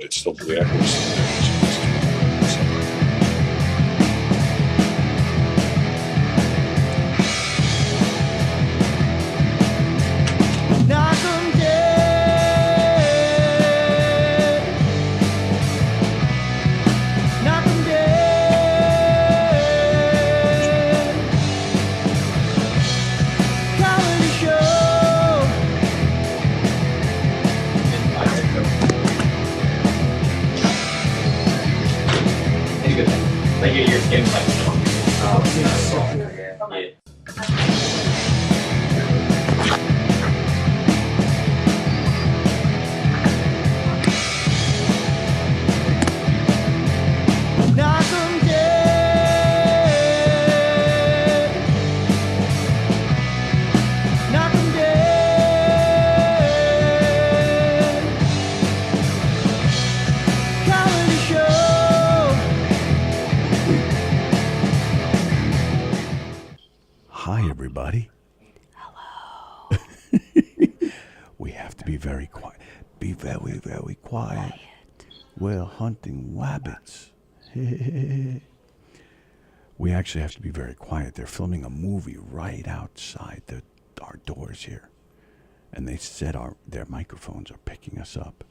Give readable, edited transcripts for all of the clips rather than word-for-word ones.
it's still the echoes. Like your skin's like yeah. Knockem dead. Knockem dead. Comedy show. Hi, everybody. Hello. We have to be very quiet. Be very, very quiet. We're hunting rabbits. We actually have to be very quiet. They're filming a movie right outside our doors here. And they said their microphones are picking us up.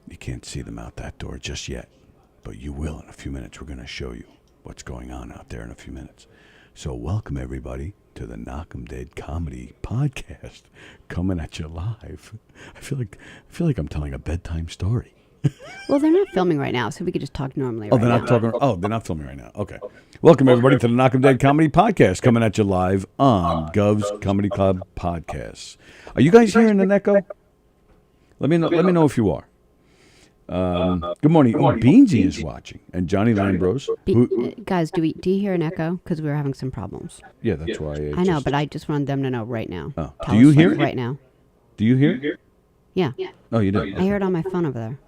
You can't see them out that door just yet, but you will in a few minutes. We're going to show you what's going on out there in a few minutes. So welcome, everybody, to the Knockem Dead Comedy Podcast, coming at you live. I feel like I'm telling a bedtime story. Well, they're not filming right now, so we could just talk normally. They're not filming right now. Okay. Welcome, everybody, to the Knockem Dead Comedy Podcast, coming at you live on Gov's Comedy Club Podcasts. Are you guys hearing an echo? Let me know if you are. Good morning. Oh, Beansy is watching, and Johnny Lambros. Guys, do you hear an echo? Because we were having some problems. Yeah, that's why. I know, but I just wanted them to know right now. Oh. Do you hear it right now? Do you hear it? Yeah. Oh, you do. I hear it on my phone over there.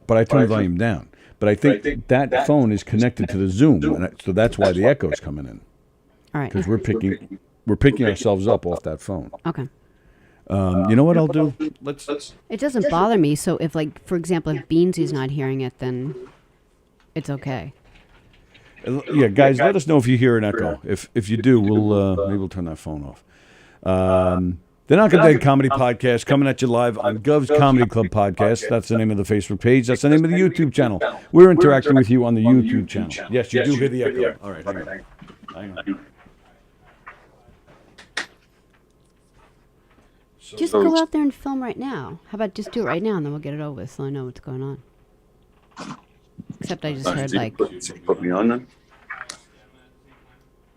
But I turned the volume down. But I think that phone is connected to the Zoom, so that's why the echo is coming in. All right. Because we're picking ourselves up off that phone. Okay. You know what I'll do? Let's. It doesn't bother me. So if, like, for example, if Beansy's not hearing it, then it's okay. Yeah, guys, let us know if you hear an echo. If you do, maybe we'll turn that phone off. The Knockem Dead Comedy Podcast, coming at you live on Gov's Comedy Club Podcast. That's the name of the Facebook page. That's the name of the YouTube channel. We're interacting with you on the YouTube channel. Yes, you do hear the echo. All right, hang on. Just go out there and film right now. How about just do it right now, and then we'll get it over with, so I know what's going on. Except I just heard, like... Put me on then?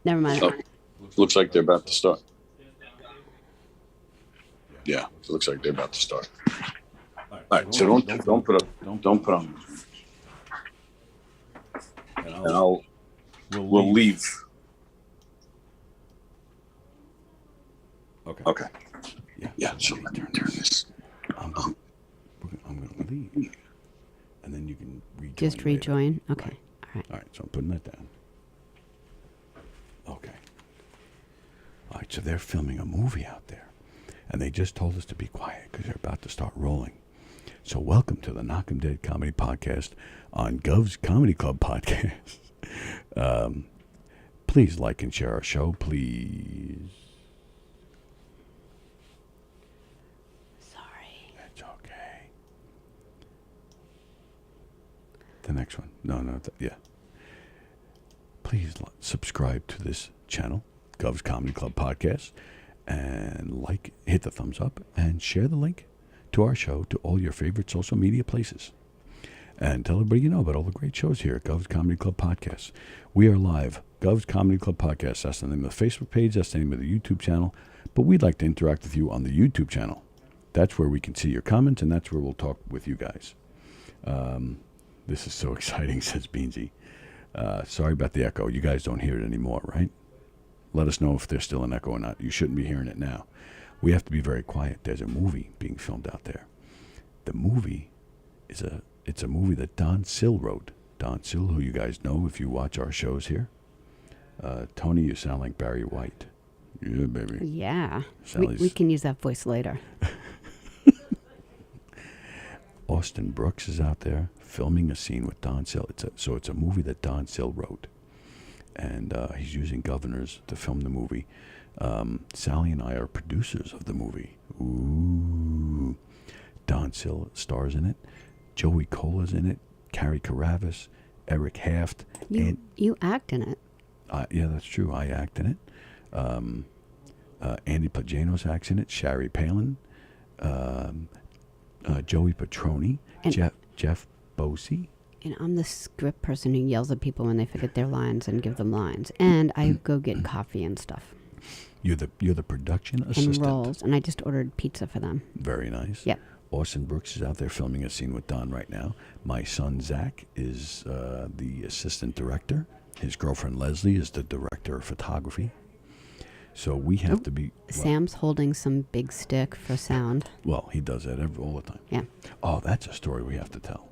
Never mind. Oh, looks like they're about to start. Yeah, it looks like they're about to start. All right, so don't put on. And we'll leave. Okay. Yeah. So let me turn this. I'm going to leave, and then you can rejoin. Just rejoin. Later. Okay. Right. All right. So I'm putting that down. Okay. All right. So they're filming a movie out there, and they just told us to be quiet because they're about to start rolling. So welcome to the Knockem Dead Comedy Podcast on Gov's Comedy Club Podcast. Please like and share our show, please. It's okay. The next one. No. Yeah. Please subscribe to this channel, Gov's Comedy Club Podcast, and hit the thumbs up, and share the link to our show to all your favorite social media places. And tell everybody you know about all the great shows here at Gov's Comedy Club Podcast. We are live. Gov's Comedy Club Podcast. That's the name of the Facebook page. That's the name of the YouTube channel. But we'd like to interact with you on the YouTube channel. That's where we can see your comments, and that's where we'll talk with you guys. This is so exciting, says Beansy. Sorry about the echo. You guys don't hear it anymore, right? Let us know if there's still an echo or not. You shouldn't be hearing it now. We have to be very quiet. There's a movie being filmed out there. The movie it's a movie that Don Sill wrote. Don Sill, who you guys know if you watch our shows here. Tony, you sound like Barry White. Yeah, baby. Yeah. We can use that voice later. Austin Brooks is out there filming a scene with Don Sill. It's a movie that Don Sill wrote, and he's using governors to film the movie. Sallie and I are producers of the movie. Ooh. Don Sill stars in it. Joey Cola's in it. Carrie Carravas, Eric Haft. You act in it. Yeah, that's true. I act in it. Andy Pajanos acts in it. Shari Palin. Joey Petroni. And- Jeff Bosey. And I'm the script person who yells at people when they forget their lines and give them lines. And I go get coffee and stuff. You're the production assistant. And rolls. And I just ordered pizza for them. Very nice. Yep. Austin Brooks is out there filming a scene with Don right now. My son Zach is the assistant director. His girlfriend Leslie is the director of photography. So we have to be... Sam's holding some big stick for sound. Well, he does that all the time. Yeah. Oh, that's a story we have to tell.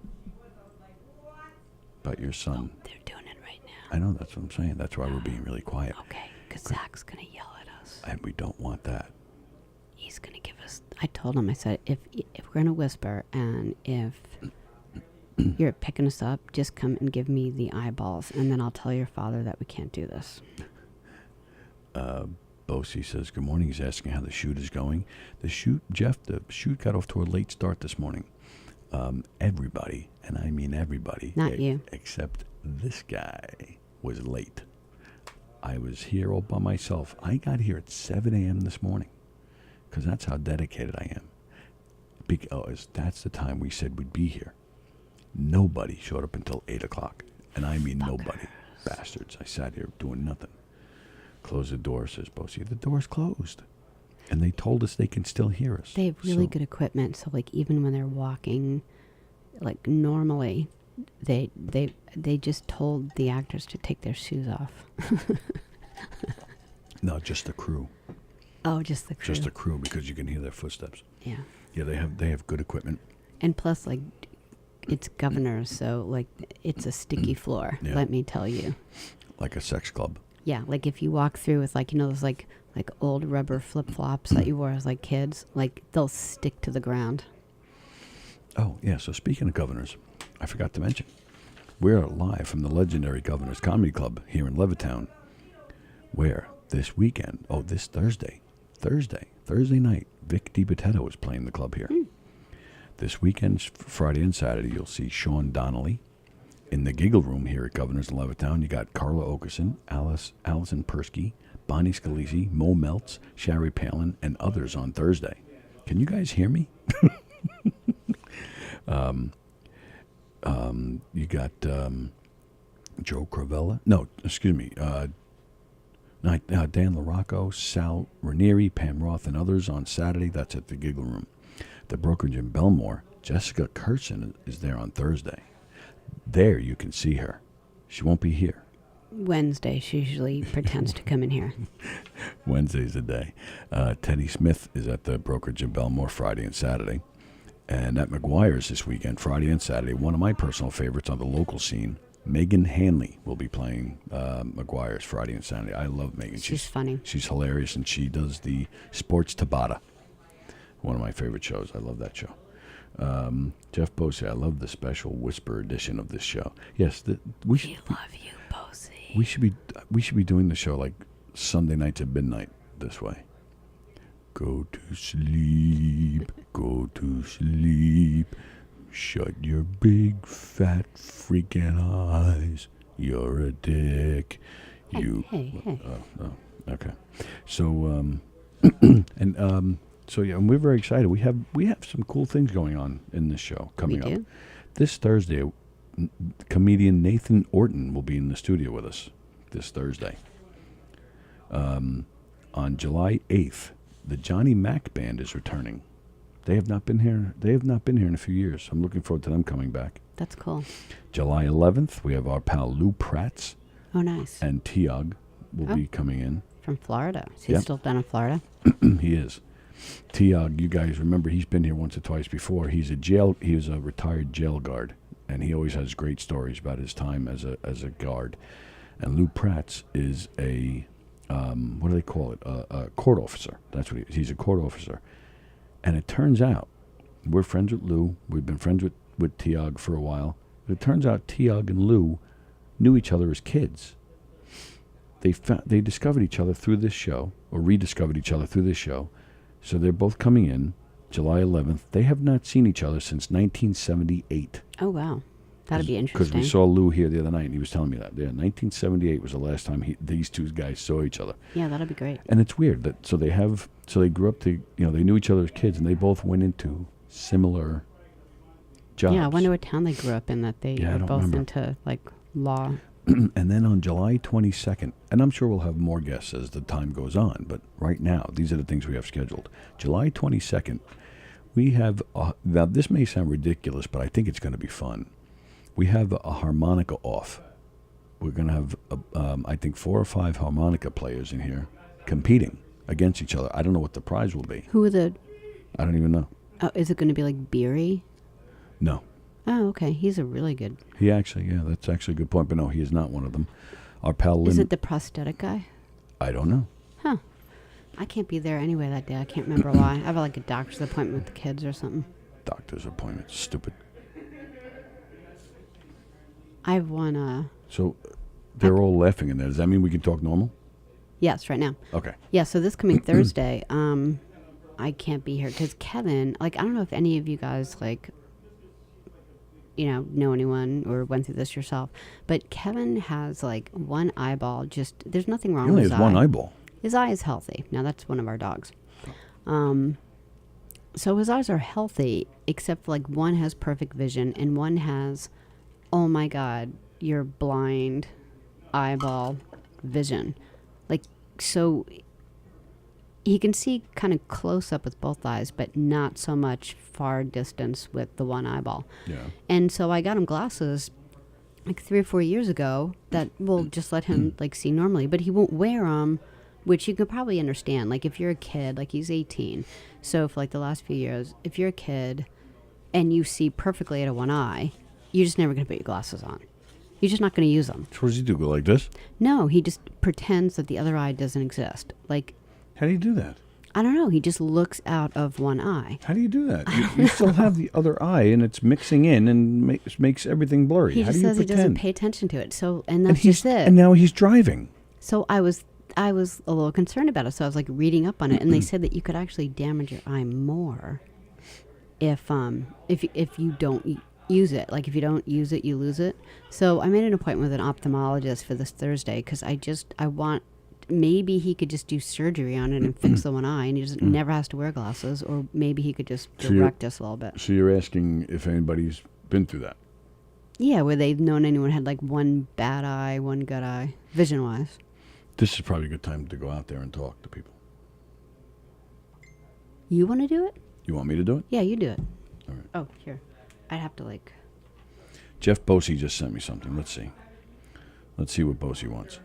About your son. They're doing it right now. I know, that's what I'm saying. That's why we're being really quiet. Okay, because Zach's going to yell at us. And we don't want that. He's going to give us... I told him, I said, if we're going to whisper and if you're picking us up, just come and give me the eyeballs, and then I'll tell your father that we can't do this. Bosey says, good morning. He's asking how the shoot is going. The shoot got off to a late start this morning. Everybody, and I mean everybody. Not you. Except this guy was late. I was here all by myself. I got here at 7 a.m. this morning because that's how dedicated I am. Because that's the time we said we'd be here. Nobody showed up until 8 o'clock. And I mean nobody. Bastards. I sat here doing nothing. Close the door, says Bosey. The door's closed. And they told us they can still hear us. They have really good equipment, so like even when they're walking, like normally, they just told the actors to take their shoes off. No, just the crew. Oh, just the crew. Just the crew, because you can hear their footsteps. Yeah. Yeah, they have good equipment. And plus, like, it's governors, so like it's a sticky floor. Yeah. Let me tell you. Like a sex club. Yeah, like if you walk through with like, you know, those like old rubber flip-flops that you wore as like kids, like they'll stick to the ground. Oh, yeah, so speaking of governors, I forgot to mention, we're live from the legendary Governors Comedy Club here in Levittown, where this weekend, this Thursday night, Vic DiBitetto is playing the club here. This weekend, Friday and Saturday, you'll see Sean Donnelly. In the Giggle Room here at Governors in Levittown, you got Carla Okerson, Allison Persky, Bonnie Scalisi, Mo Meltz, Shari Palin, and others on Thursday. Can you guys hear me? You got Joe Cravella. No, excuse me. Dan LaRocco, Sal Ranieri, Pam Roth, and others on Saturday. That's at the Giggle Room. The brokerage in Belmore, Jessica Kurtzen is there on Thursday. There you can see her. She won't be here. Wednesday, she usually pretends to come in here. Wednesday's the day. Teddy Smith is at the brokerage in Belmore Friday and Saturday. And at McGuire's this weekend, Friday and Saturday, one of my personal favorites on the local scene, Megan Hanley will be playing McGuire's Friday and Saturday. I love Megan. She's funny. She's hilarious, and she does the Sports Tabata. One of my favorite shows. I love that show. Jeff Bosey, I love the special whisper edition of this show. Yes, We love you, Posey. we should be doing the show like Sunday nights at midnight this way. Go to sleep, shut your big fat freaking eyes. You're a dick. Hey. Okay. So So yeah, and we're very excited. We have some cool things going on in this show coming up. This Thursday, comedian Nathan Orton will be in the studio with us this Thursday. On July 8th, the Johnny Mac Band is returning. They have not been here in a few years. I'm looking forward to them coming back. That's cool. July 11th, we have our pal Lou Pratz Oh, nice. and Tiag will be coming in. From Florida. Is he still down in Florida? He is. Tiag, you guys remember he's been here once or twice before. He was a retired jail guard, and he always has great stories about his time as a guard. And Lou Pratz is a what do they call it? A court officer. That's what he is. He's a court officer. And it turns out we're friends with Lou. We've been friends with Tiag for a while. It turns out Tiag and Lou knew each other as kids. They discovered each other through this show, or rediscovered each other through this show. So they're both coming in July 11th. They have not seen each other since 1978. Oh, wow. That'd be Because interesting. we saw Lou here the other night, and he was telling me that. Yeah, 1978 was the last time these two guys saw each other. Yeah, that'd be great. And it's weird that they grew up they knew each other as kids, and they both went into similar jobs. Yeah, I wonder what town they grew up in that they Yeah, I were don't both remember. into, like, law. And then on July 22nd, and I'm sure we'll have more guests as the time goes on, but right now, these are the things we have scheduled. July 22nd, we have, now this may sound ridiculous, but I think it's going to be fun. We have a harmonica off. We're going to have, I think, 4 or 5 harmonica players in here competing against each other. I don't know what the prize will be. Who are the... I don't even know. Oh, is it going to be, like, Beery? No. Oh, okay. He's a really good... He actually, yeah, that's actually a good point, but no, he is not one of them. Our pal Lynn... Is it the prosthetic guy? I don't know. Huh. I can't be there anyway that day. I can't remember why. I have, like, a doctor's appointment with the kids or something. Doctor's appointment. Stupid. I have one, So they're all laughing in there. Does that mean we can talk normal? Yes, right now. Okay. Yeah, so this coming Thursday, I can't be here because Kevin, like, I don't know if any of you guys, like, know anyone or went through this yourself, but Kevin has, like, one eyeball. Just, there's nothing wrong He only with has his eye. one eyeball. His eye is healthy. Now, that's one of our dogs. So his eyes are healthy, except, like, one has perfect vision and one has, oh my God, you're blind eyeball vision. Like, so he can see kind of close up with both eyes, but not so much far distance with the one eyeball. Yeah. And so I got him glasses like 3 or 4 years ago that will just let him like see normally, but he won't wear them, which you could probably understand. Like if you're a kid, like he's 18. So for like the last few years, if you're a kid and you see perfectly out of one eye, you're just never going to put your glasses on. You're just not going to use them. So what does he do? Go like this? No, he just pretends that the other eye doesn't exist. Like, How do you do that? I don't know. He just looks out of one eye. How do you do that? You still have the other eye, and it's mixing in and makes everything blurry. He How just do you says he pretend? doesn't pay attention to it. So, and and that's just it. And now he's driving. So I was a little concerned about it. So I was like reading up on it, and they said that you could actually damage your eye more if you don't use it. Like if you don't use it, you lose it. So I made an appointment with an ophthalmologist for this Thursday because I want. Maybe he could just do surgery on it and fix the one eye, and he just never has to wear glasses. Or maybe he could just direct us a little bit. So you're asking if anybody's been through that? Yeah, where they've known anyone had like one bad eye, one good eye, vision-wise. This is probably a good time to go out there and talk to people. You want to do it? You want me to do it? Yeah, you do it. All right. Oh, here. I'd have to like... Jeff Bosey just sent me something. Let's see. Let's see what Bosey wants.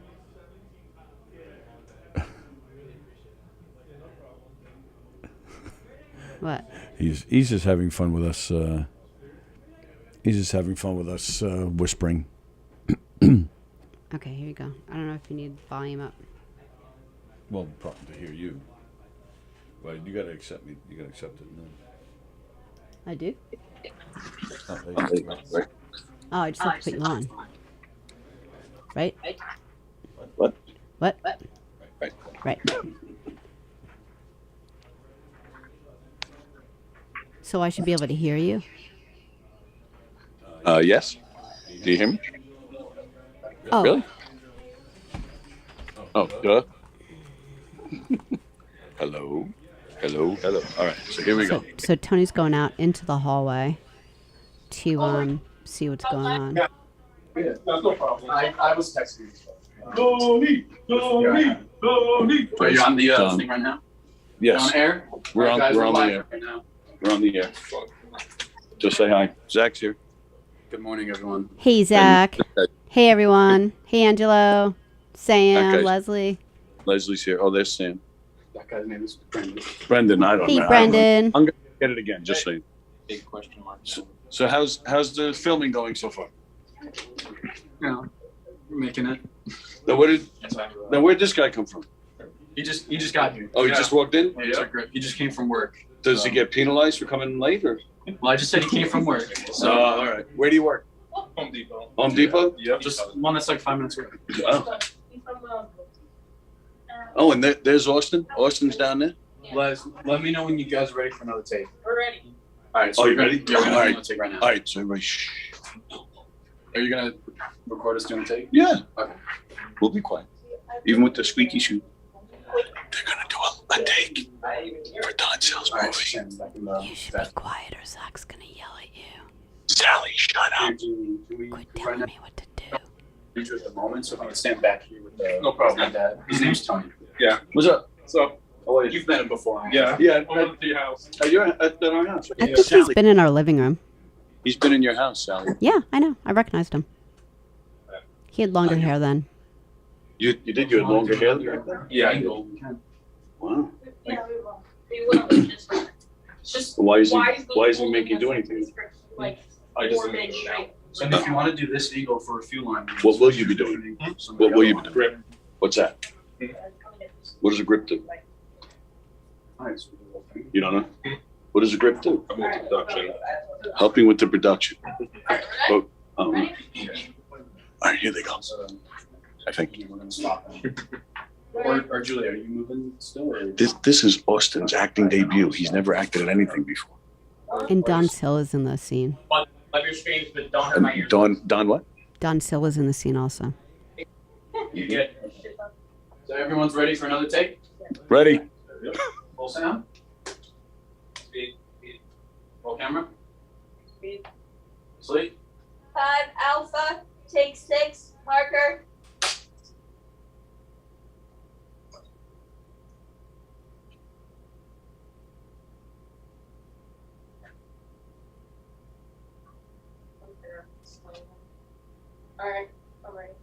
What? He's just having fun with us. He's just having fun with us whispering. Okay, here you go. I don't know if you need volume up. Well, probably to hear you. But you got to accept me. You got to accept it. No. I do? Oh, there you go. Right. Oh, I just have to put you on. Right? What? What? Right. Right. So I should be able to hear you? Yes. Do you hear me? Oh. Really? Oh, duh. Hello. Hello. Hello. All right. So here we go. So Tony's going out into the hallway to see what's going on. Yeah, no problem. I was texting you. Are you on the thing right now? Yes. On air? We're on- Guys, we're on the live air. right now. We're on the air. Just say hi. Zach's here. Good morning, everyone. Hey, Zach. Hey, everyone. Hey, Angelo. Sam, Okay. Leslie. Leslie's here. Oh, there's Sam. That guy's name is Brendan. Brendan, I don't Hey, know. Brendan. I'm gonna get it again. Just so you. Big question mark. So how's the filming going so far? Yeah, we're making it. Now where'd this guy come from? He just got here. Oh, he just walked in? Yeah, he just came from work. Does he get penalized for coming late or? Well, I just said he came from work. So all right. Where do you work? Home Depot. Home Depot? Yep. just one that's like 5 minutes away. Wow. Oh, and there's Austin. Austin's down there. Let me know when you guys are ready for another take. We're ready. All right. So Oh, you we're ready? gonna, yeah, we're gonna All do right. another take right now. All right, so everybody, shh. Are you gonna record us doing a take? Yeah. Okay. We'll be quiet. Even with the squeaky shoe. They're gonna do a take for Don Sales All right. movie. Stand back in the You should be quiet or Zach's gonna yell at you. Sally, shut up. Quit telling me what to do. You at the moment, so if I would stand back here with the No problem. with Dad. His name's Tony. What's up? So, Oh, You've met him before. yeah. Yeah, Over to your house. you're at our house. I think he's been in our living room. He's been in your house, Sally. Yeah, I know. I recognized him. He had longer hair then. You did your longer hair back then? Yeah. Angle. Wow. Yeah, we will. It's just Why is he wisely making you do holding anything? us like I just 4 minutes straight. So if you want to do this angle for a few lines. What will you be doing? What will you be doing? Grip. What's that? What does a grip do? All right, so we'll do the whole thing. You don't know? What does a grip do? I'm into production. Helping with the production. Oh, Ready? all right, here they go. So, I think we're gonna stop. Or Julie, are you moving still? Or? this is Austin's acting debut. He's never acted in anything before. And Don Silla's in the scene. Love your streams, but don't hurt my ears. Don what? Don Silla's in the scene also. You good? So everyone's ready for another take? Ready? Full sound? Speed. Roll camera? Speed. Sleep? 5 Alpha, take 6, marker. Alright, I'm ready.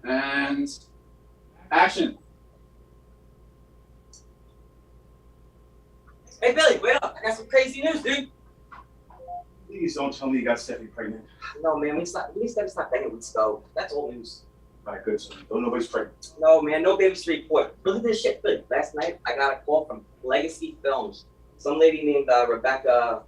And action. Hey Billy, wait up! I got some crazy news, dude. Please don't tell me you got Stephanie pregnant. No, man, we gotta stop betting weeks ago. That's old news. All right, good. So don't nobody's pregnant. No, man, no babies to report. Look at this shit, Billy. Last night, I got a call from Legacy Films. Some lady named Rebecca.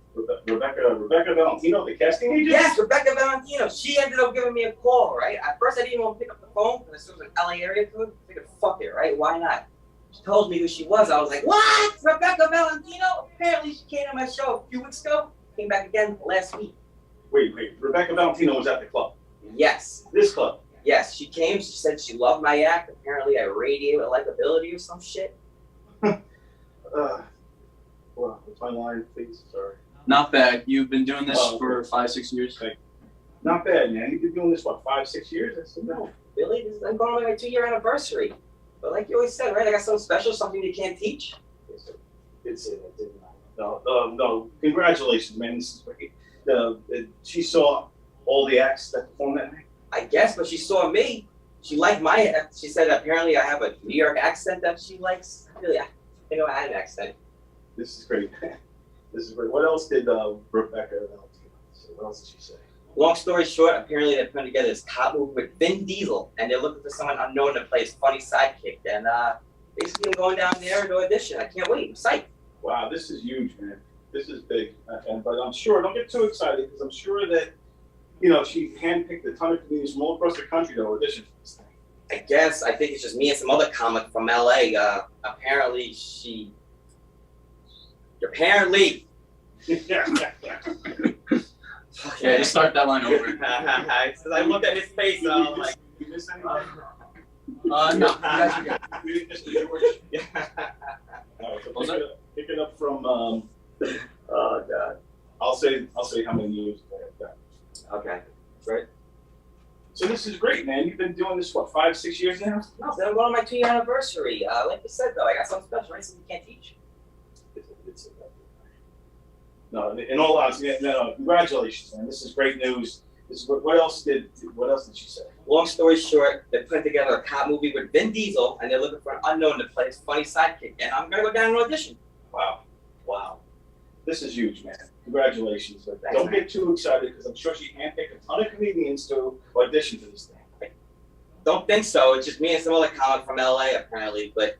Rebecca Valentino, the casting agent? Yes, Rebecca Valentino. She ended up giving me a call, right? At first, I didn't even want to pick up the phone because it was an LA area code. I figured, fuck it, right? Why not? She told me who she was. I was like, what? Rebecca Valentino? Apparently, she came to my show a few weeks ago. Came back again last week. Wait. Rebecca Valentino was at the club. Yes. This club. Yes, she came. She said she loved my act. Apparently, I radiated likability or some shit. Well, what's my line, please? Sorry. Not bad. You've been doing this Oh, for 5-6 years. Not bad, man. You've been doing this, what, 5-6 years? That's No, Billy, I'm going on my 2-year anniversary. But like you always said, right? I got something special, something you can't teach. Good say that, didn't I? No. Congratulations, man. This is great. She saw all the acts that performed that night. I guess, but she saw me. She liked my. She said apparently I have a New York accent that she likes. Really, I think I had an accent. This is great. This is great. What else did Rebecca Valentino say? What else did she say? Long story short, apparently they're putting together this cop movie with Vin Diesel, and they're looking for someone unknown to play his funny sidekick. And basically, I'm going down there to audition. I can't wait. I'm psyched. Wow, this is huge, man. This is big. But I'm sure, don't get too excited, because I'm sure that, she handpicked a ton of comedians from all across the country to audition for this thing. I guess. I think it's just me and some other comic from LA. Apparently, she. Apparently. Yeah, just start that line over. Since I looked at his face, I was like, You miss anything? No, you guys are good. You didn't miss the George? yeah. All right, so pick it up from, Oh God. I'll say how many years I've got. Okay. Right. So this is great, man. You've been doing this, what, 5-6 years now? No, then I'm going on my 2-year anniversary. Like you said, though, I got something special, right? Something you can't teach. No, in all honesty, no, congratulations, man. This is great news. This is, what else did she say? Long story short, they're putting together a cop movie with Vin Diesel, and they're looking for an unknown to play his funny sidekick. And I'm gonna go down and audition. Wow. This is huge, man. Congratulations. But Thanks, don't man. get too excited, because I'm sure she handpicked a ton of comedians to audition for this thing. Don't think so. It's just me and some other comic from LA, apparently. But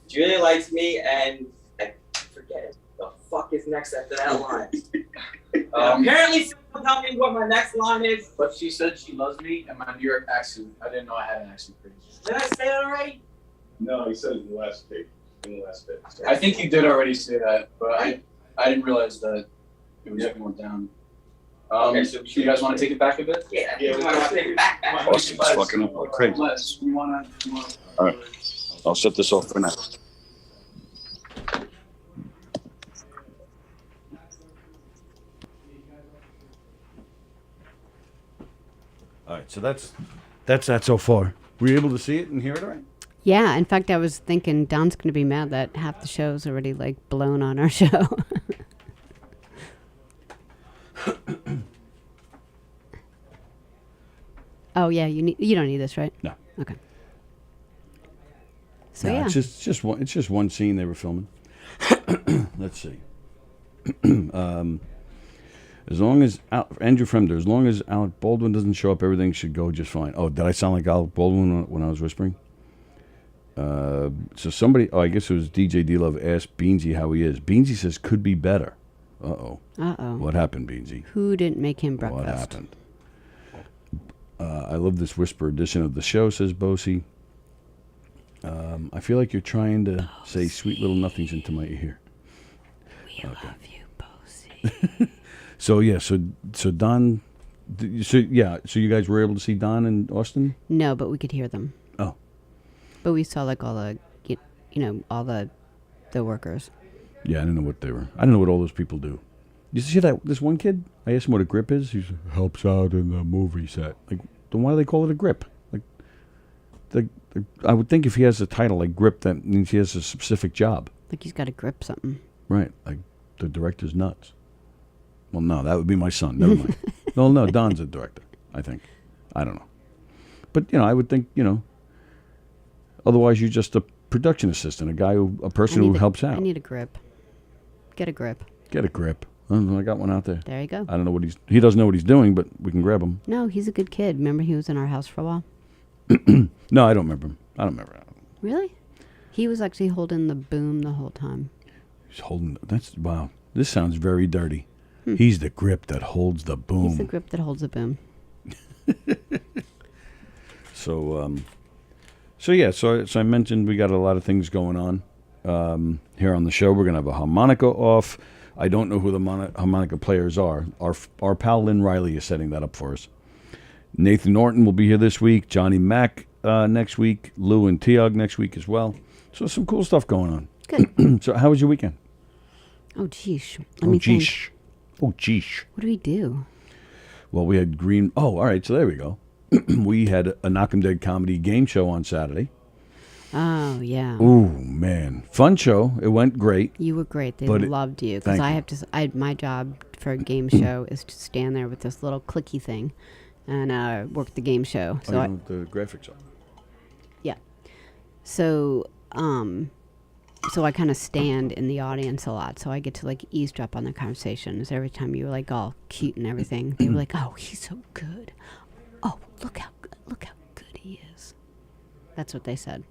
she really likes me, and I forget it. The fuck is next after that line. Apparently, someone tell me what my next line is. But she said she loves me and my New York accent. I didn't know I had an accent for you. Did I say that already? No, he said it in the last bit. I think you did already say that, but I didn't realize that it was going down. Okay, so do you guys want to take it back a bit? Yeah, Yeah, we want to take it back. Austin's fucking up like crazy. Unless we want to. All right. I'll set this off for now. All right, so that's that so far. Were you able to see it and hear it all right? Yeah, in fact, I was thinking Don's going to be mad that half the show's already like blown on our show. Oh yeah, you don't need this, right? No. Okay. So No, yeah, it's just one scene they were filming. Let's see. As long as Andrew Fremder, as long as Alec Baldwin doesn't show up, everything should go just fine. Oh, did I sound like Alec Baldwin when I was whispering? So somebody, I guess it was DJ D-Love asked Beansy how he is. Beansy says could be better. Uh-oh. Uh-oh. What happened, Beansy? Who didn't make him breakfast? What happened? I love this whisper edition of the show, says Bosie. I feel like you're trying to say sweet little nothings into my ear. We love you, Bosie. So yeah, so Don, so you guys were able to see Don and Austin? No, but we could hear them. Oh. But we saw like all the, all the workers. Yeah, I didn't know what they were. I don't know what all those people do. You see this one kid? I asked him what a grip is. He helps out in the movie set. Like, then why do they call it a grip? Like, I would think if he has a title like grip, that means he has a specific job. Like he's got to grip something. Right. Like the director's nuts. Well, no, that would be my son. Never mind. No, Don's a director, I think. I don't know. But, I would think, otherwise you're just a production assistant, a person who helps out. I need a grip. Get a grip. Get a grip. I got one out there. There you go. I don't know he doesn't know what he's doing, but we can grab him. No, he's a good kid. Remember he was in our house for a while? No, I don't remember him. I don't remember. Really? He was actually holding the boom the whole time. He's holding, wow. This sounds very dirty. He's the grip that holds the boom. He's the grip that holds the boom. So I mentioned we got a lot of things going on here on the show. We're gonna have a harmonica off. I don't know who the harmonica players are. Our pal Lynn Riley is setting that up for us. Nathan Norton will be here this week. Johnny Mack next week. Lou and Tiag next week as well. So some cool stuff going on. Good. So how was your weekend? Oh, geesh. Let me think. Oh, geesh. What do we do? Well, we had all right, so there we go. We had a Knockem Dead comedy game show on Saturday. Oh, yeah. Ooh, man. Fun show. It went great. You were great. They But loved you. Because my job for a game show is to stand there with this little clicky thing and work the game show. So you know the graphics up. yeah. So I kind of stand in the audience a lot, so I get to like eavesdrop on their conversations. Every time you were like all cute and everything, they were like, "Oh, he's so good. Oh, look how good he is." That's what they said.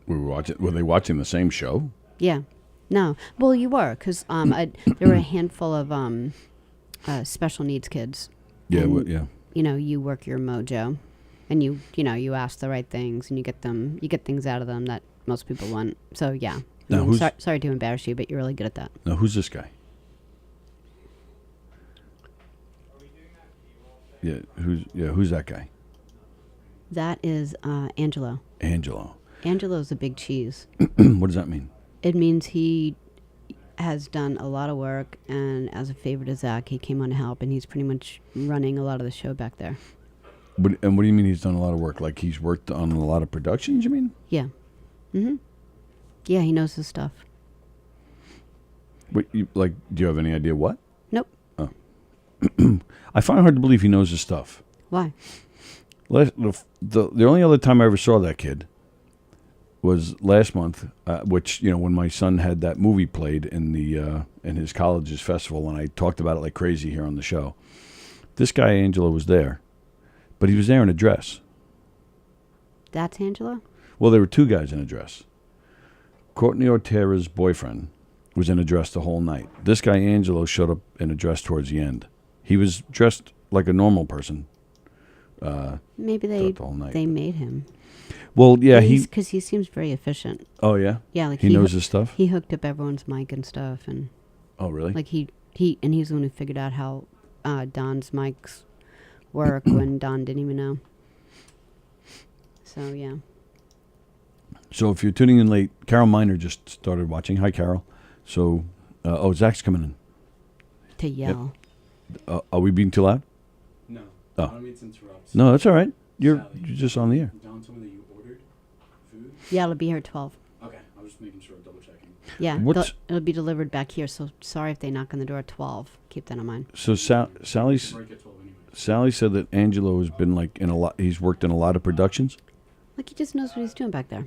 Were they watching the same show? Yeah. No. Well, you were, because there were a handful of special needs kids. Yeah, and, yeah. You work your mojo, and you ask the right things, and you get things out of them that most people want. So yeah. Now, sorry to embarrass you, but you're really good at that. Now, who's this guy? Yeah, who's that guy? That is Angelo. Angelo. Angelo's a big cheese. What does that mean? It means he has done a lot of work, and as a favor to Zach, he came on to help, and he's pretty much running a lot of the show back there. And what do you mean he's done a lot of work? Like he's worked on a lot of productions, you mean? Yeah. Mm-hmm. Yeah, he knows his stuff. Do you have any idea what? Nope. Oh. I find it hard to believe he knows his stuff. Why? The only other time I ever saw that kid was last month, which, when my son had that movie played in his college's festival, and I talked about it like crazy here on the show. This guy, Angelo, was there, but he was there in a dress. That's Angelo? Well, there were two guys in a dress. Courtney Ortera's boyfriend was in a dress the whole night. This guy, Angelo, showed up in a dress towards the end. He was dressed like a normal person. Maybe throughout the whole night. they made him. Well, yeah, because he seems very efficient. Oh, yeah? Yeah, like he knows his stuff? He hooked up everyone's mic and stuff, and Oh, really? like he's the one who figured out how Don's mics work when Don didn't even know. So yeah. So if you're tuning in late, Carol Miner just started watching. Hi, Carol. So, Zach's coming in. To yell. Are we being too loud? No. Oh. I don't mean to interrupt. No, that's all right. You're Sally, just on the air. Don told me that you ordered food. Yeah, it'll be here at 12. Okay, I was just making sure, double checking. Yeah, What's- it'll be delivered back here. So sorry if they knock on the door at 12. Keep that in mind. So Sally's... Break at 12 anyway. Sally said that Angelo has been like in a lot. He's worked in a lot of productions. Like he just knows what he's doing back there.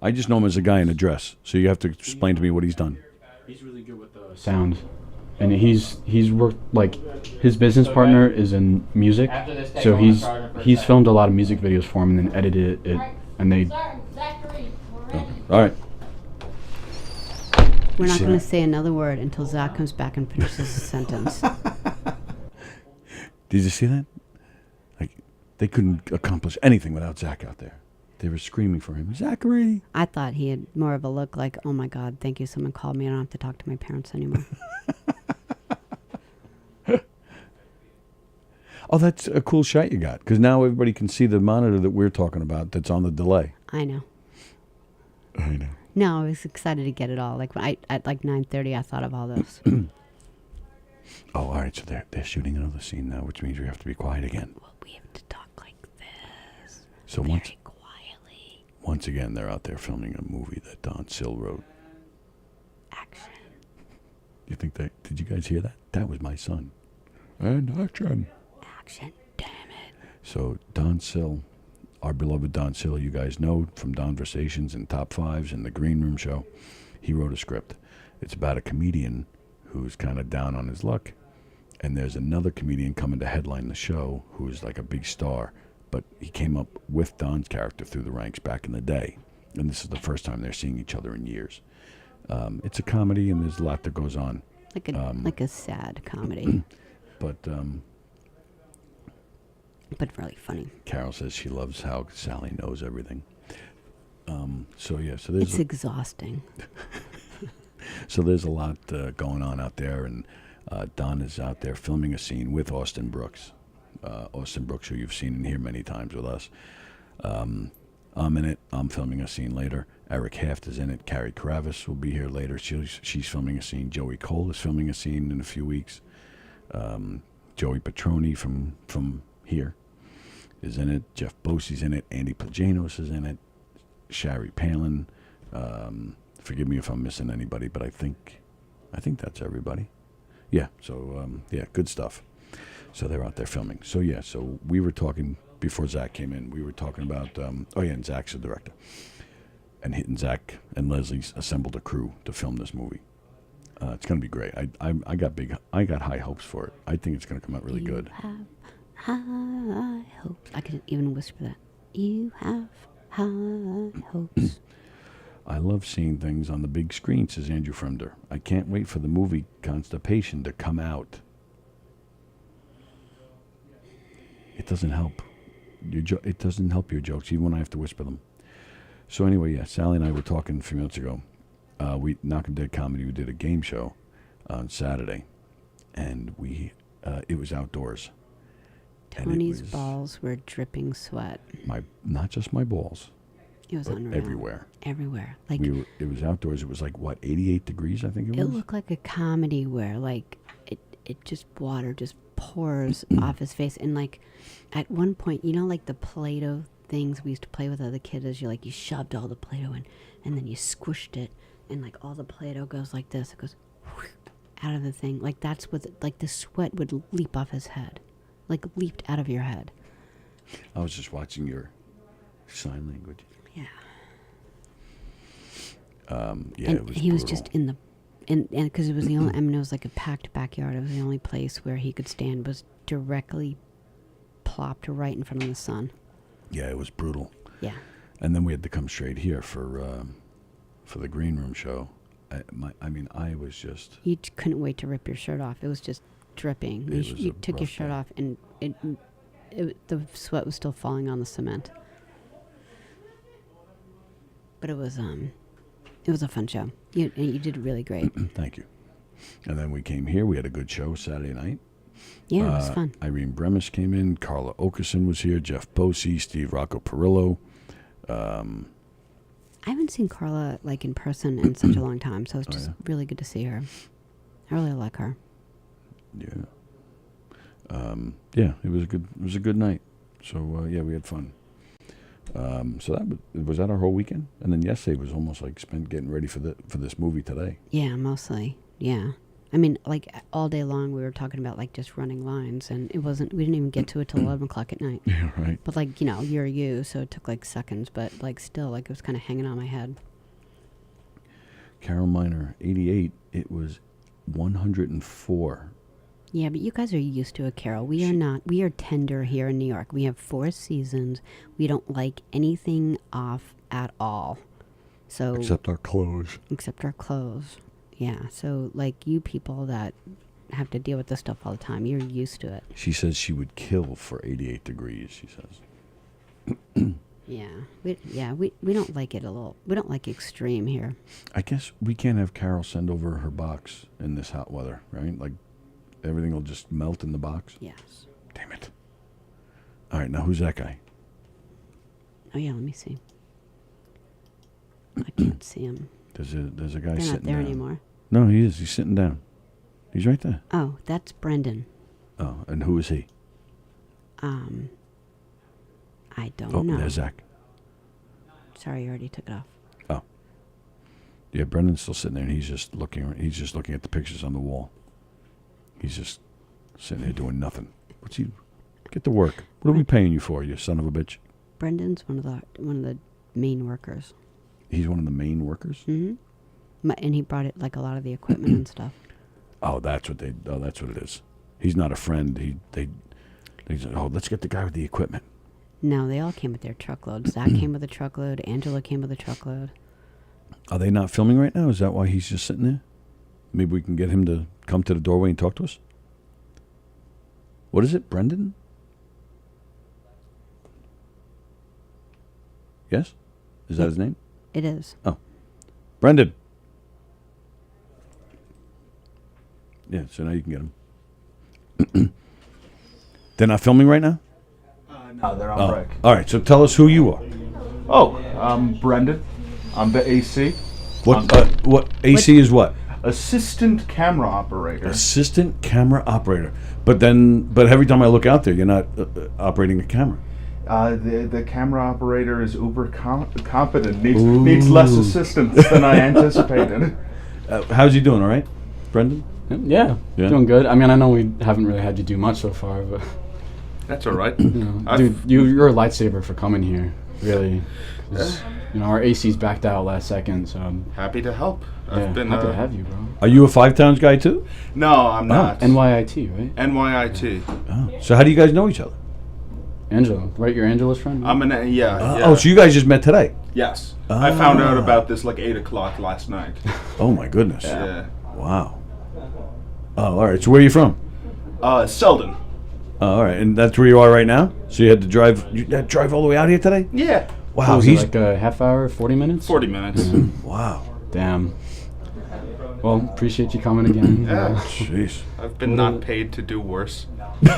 I just know him as a guy in a dress. So you have to explain to me what he's done. He's really good with the sound. And he's worked, like, his business partner is in music, so he's filmed a lot of music videos for him and then edited it, and they... Zachary, we're ready. All right. We're not going to say another word until Zach comes back and finishes his sentence. Did you see that? Like, they couldn't accomplish anything without Zach out there. They were screaming for him, Zachary. I thought he had more of a look like, oh my God, thank you, someone called me. I don't have to talk to my parents anymore. Oh, that's a cool shot you got. Because now everybody can see the monitor that we're talking about that's on the delay. I know. I know. No, I was excited to get it all. Like when at like 9:30, I thought of all this. Oh, all right. So they're shooting another scene now, which means we have to be quiet again. Well, we have to talk like this. So very once quietly. once again, they're out there filming a movie that Don Sill wrote. Action. You think that? Did you guys hear that? That was my son. And action. Action. Damn it. So Don Sill, our beloved Don Sill, you guys know from Donversations and Top Fives and the Green Room Show, he wrote a script. It's about a comedian who's kind of down on his luck, and there's another comedian coming to headline the show who's like a big star, but he came up with Don's character through the ranks back in the day, and this is the first time they're seeing each other in years. It's a comedy, and there's a lot that goes on. Like a sad comedy, But really funny. Carol says she loves how Sally knows everything. So there's It's exhausting. So there's a lot going on out there, and Don is out there filming a scene with Austin Brooks. Austin Brooks, who you've seen in here many times with us. I'm in it. I'm filming a scene later. Eric Haft is in it. Carrie Kravis will be here later. She's filming a scene. Joey Cole is filming a scene in a few weeks. Joey Petroni from here is in it. Jeff Bosey's in it. Andy Plajanos is in it. Shari Palin. Forgive me if I'm missing anybody, but I think that's everybody. Yeah, so, good stuff. So they're out there filming. So, so we were talking, before Zach came in, we were talking about, and Zach's the director. And Zach and Leslie assembled a crew to film this movie. It's going to be great. I got high hopes for it. I think it's going to come out really good. Have high hopes. I could even whisper that. You have high hopes. I love seeing things on the big screen, says Andrew Fremder. I can't wait for the movie Constipation to come out. It doesn't help. It doesn't help your jokes, even when I have to whisper them. So anyway, Sally and I were talking a few minutes ago. We Knockem Dead Comedy. We did a game show on Saturday, and it was outdoors. Tony's balls were dripping sweat. Not just my balls. It was unreal. Everywhere. Everywhere. Like it was outdoors. It was like 88 degrees, I think it was. It looked like a comedy where like it just water just pours off his face, and like at one point, like the Play-Doh things we used to play with other kids, is you shoved all the Play-Doh in, and then you squished it, and like all the Play-Doh goes like this. It goes out of the thing. Like that's what like the sweat would leap off his head, like leaped out of your head. I was just watching your sign language. Yeah. And it was he was brutal. just in the, and because it was the only, it was like a packed backyard. It was the only place where he could stand, was directly plopped right in front of the sun. Yeah, it was brutal. Yeah. And then we had to come straight here for the Green Room Show. I was just. You couldn't wait to rip your shirt off. It was just dripping. You took your shirt off, and the sweat was still falling on the cement. But it was a fun show. You did really great. Thank you. And then we came here. We had a good show Saturday night. Yeah, it was fun. Irene Bremis came in. Carla Okerson was here. Jeff Bosey, Steve Rocco Perillo. I haven't seen Carla like in person in such a long time, so it's just really good to see her. I really like her. Yeah. Yeah, it was a good night. So yeah, we had fun. So was that our whole weekend, and then yesterday was almost like spent getting ready for this movie today. Yeah, mostly. Yeah, I mean, like all day long we were talking about like just running lines, and we didn't even get to it till 11 o'clock at night. Yeah, right. But like you're you, so it took like seconds, but like still like it was kind of hanging on my head. Carol Miner, 88. It was 104. Yeah, but you guys are used to it, Carol. We are not. We are tender here in New York. We have 4 seasons. We don't like anything off at all. So Except our clothes. Yeah. So like you people that have to deal with this stuff all the time, you're used to it. She says she would kill for 88 degrees, she says. Yeah. We don't like it we don't like extreme here. I guess we can't have Carol send over her box in this hot weather, right? Like everything will just melt in the box? Yes. Damn it. All right, now who's that guy? Oh yeah, let me see. I can't see him. There's a guy They're sitting not there down. anymore. No, he is. He's sitting down. He's right there. Oh, that's Brendan. Oh, and who is he? I don't know. There's Zach. Sorry, you already took it off. Oh. Yeah, Brendan's still sitting there, and he's just looking at the pictures on the wall. He's just sitting there doing nothing. Get to work. What are we paying you for, you son of a bitch? Brendan's one of the main workers. He's one of the main workers? Mm-hmm. And he brought it like a lot of the equipment and stuff. Oh, that's what it is. He's not a friend. They said, let's get the guy with the equipment. No, they all came with their truckload. Zach came with a truckload. Angela came with a truckload. Are they not filming right now? Is that why he's just sitting there? Maybe we can get him to come to the doorway and talk to us? What is it, Brendan? Yes? Is that his name? It is. Oh. Brendan. Yeah, so now you can get him. They're not filming right now? No, they're on break. All right, so tell us who you are. Oh, I'm Brendan. I'm the AC. What AC is what? Assistant camera operator. Assistant camera operator. But every time I look out there, you're not operating a camera. The camera operator is uber competent. Needs less assistance than I anticipated. How's he doing? All right, Brendan? Yeah, doing good. I mean, I know we haven't really had you do much so far, but that's all right. Dude, you're a lightsaber for coming here. Really, our AC's backed out last second, so I'm happy to help. I've been happy to have you, bro. Are you a Five Towns guy too? No, I'm not. NYIT, right? NYIT. Oh. So how do you guys know each other? Angela, right? You're Angela's friend? Right? I'm yeah. Oh, so you guys just met today? Yes. I found out about this like 8 o'clock last night. Oh my goodness. Yeah. Wow. Oh, all right. So where are you from? Selden. Oh, all right, and that's where you are right now. So you had to drive. You had to drive all the way out here today? Yeah. Wow. He's like a half hour, 40 minutes. 40 minutes. Wow. Damn. Well, appreciate you coming again. Yeah. Jeez. I've been not paid to do worse. What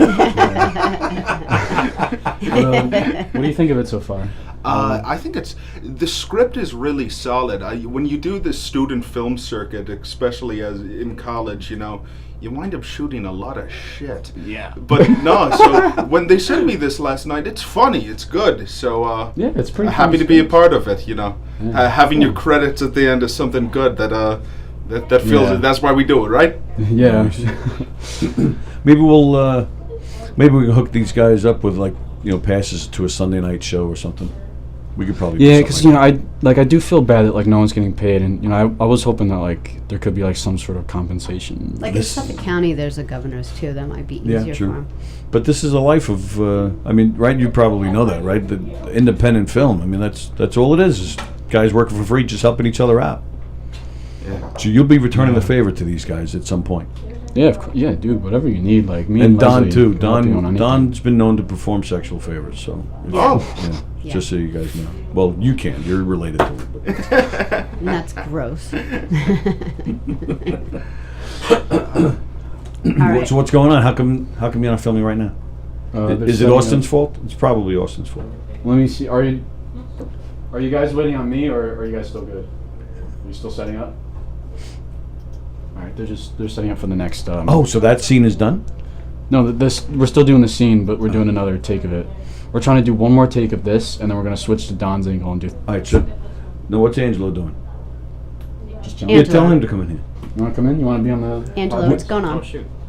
do you think of it so far? I think the script is really solid. When you do the student film circuit, especially as in college, you wind up shooting a lot of shit. Yeah. But no, so when they sent me this last night, it's funny, it's good. So yeah, it's pretty happy to be a part of it. Having your credits at the end is something good that feels. That's why we do it, right? Yeah. Maybe we can hook these guys up with passes to a Sunday night show or something. We could probably because I do feel bad that no one's getting paid, and I was hoping that there could be some sort of compensation. Like in Suffolk County, there's a governor's too. That might be easier for him. But this is a life of. Right? You probably know that, right? The independent film. I mean, that's all it is guys working for free, just helping each other out. So you'll be returning the favor to these guys at some point. Yeah, yeah, dude. Whatever you need, like me And Don Leslie too. can help you on anything. Don's been known to perform sexual favors. So Yeah. just so you guys know. Well, you can. You're related to it. And that's gross. All right. So what's going on? How come you're not filming right now? They're Is it setting Austin's up- fault? It's probably Austin's fault. Let me see. Are you guys waiting on me, or are you guys still good? Are you still setting up? All right, they're setting up for the next. Oh, so that scene is done? No, we're still doing the scene, but we're doing another take of it. We're trying to do one more take of this, and then we're gonna switch to Don's angle and do. All right. So, no, what's Angelo doing? Just Angelo. Yeah, tell him to come in here. You want to come in? You want to be on the? Angela, what's going on?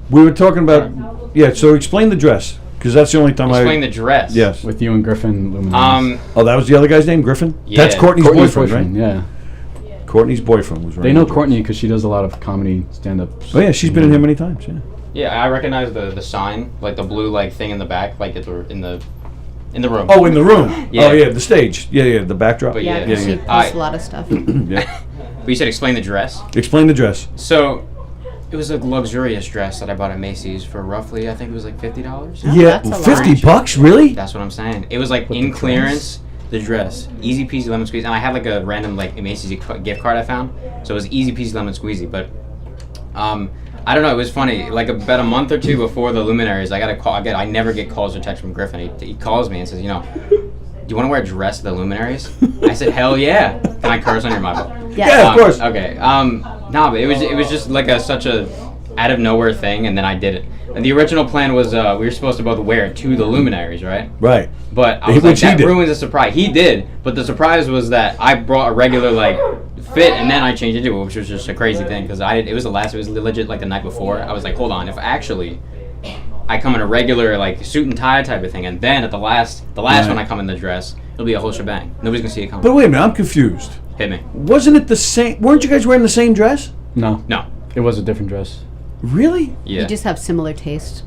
We were talking about. Yeah. So explain the dress, because that's the only time Explain the dress. Yes. With you and Griffin Luminaries. Oh, that was the other guy's name, Griffin. Yeah. That's Courtney's boyfriend, right? Yeah. Courtney's boyfriend was right. They know Courtney because she does a lot of comedy stand-up. Oh yeah, she's been in here many times. Yeah. Yeah, I recognize the sign, like the blue like thing in the back, like in the room. Oh, in the room. Yeah. Oh yeah, the stage. Yeah, the backdrop. But Yeah, yeah, she yeah. posts a lot of stuff. Yeah. But you said explain the dress. Explain the dress. So, it was a luxurious dress that I bought at Macy's for roughly, I think it was like $50. Oh, Yeah, that's a lot. $50, really? That's what I'm saying. It was like in clearance. The dress, easy peasy lemon squeeze, and I had like a random like Macy's gift card I found, so it was easy peasy lemon squeezy. But I don't know, it was funny. Like about a month or two before the Luminaries, I got a call. I never get calls or texts from Griffin. He calls me and says, you know, do you want to wear a dress at the Luminaries? I said, hell yeah. Can I curse on your mic? Yeah, of course. Okay. No, but it was just like such a out of nowhere thing, and then I did it. And the original plan was we were supposed to both wear it to the Luminaries, right? Right. But I was like, Which he that did. ruins the surprise. He did, but the surprise was that I brought a regular like fit, and then I changed it to it, which was just a crazy thing because it was legit like the night before. I was like, hold on, if actually I come in a regular like suit and tie type of thing, and then at the last one I come in the dress, it'll be a whole shebang. Nobody's gonna see it coming. But wait a minute, I'm confused. Hit me. Wasn't it the same? Weren't you guys wearing the same dress? No. No. It was a different dress. Really? Yeah. You just have similar taste.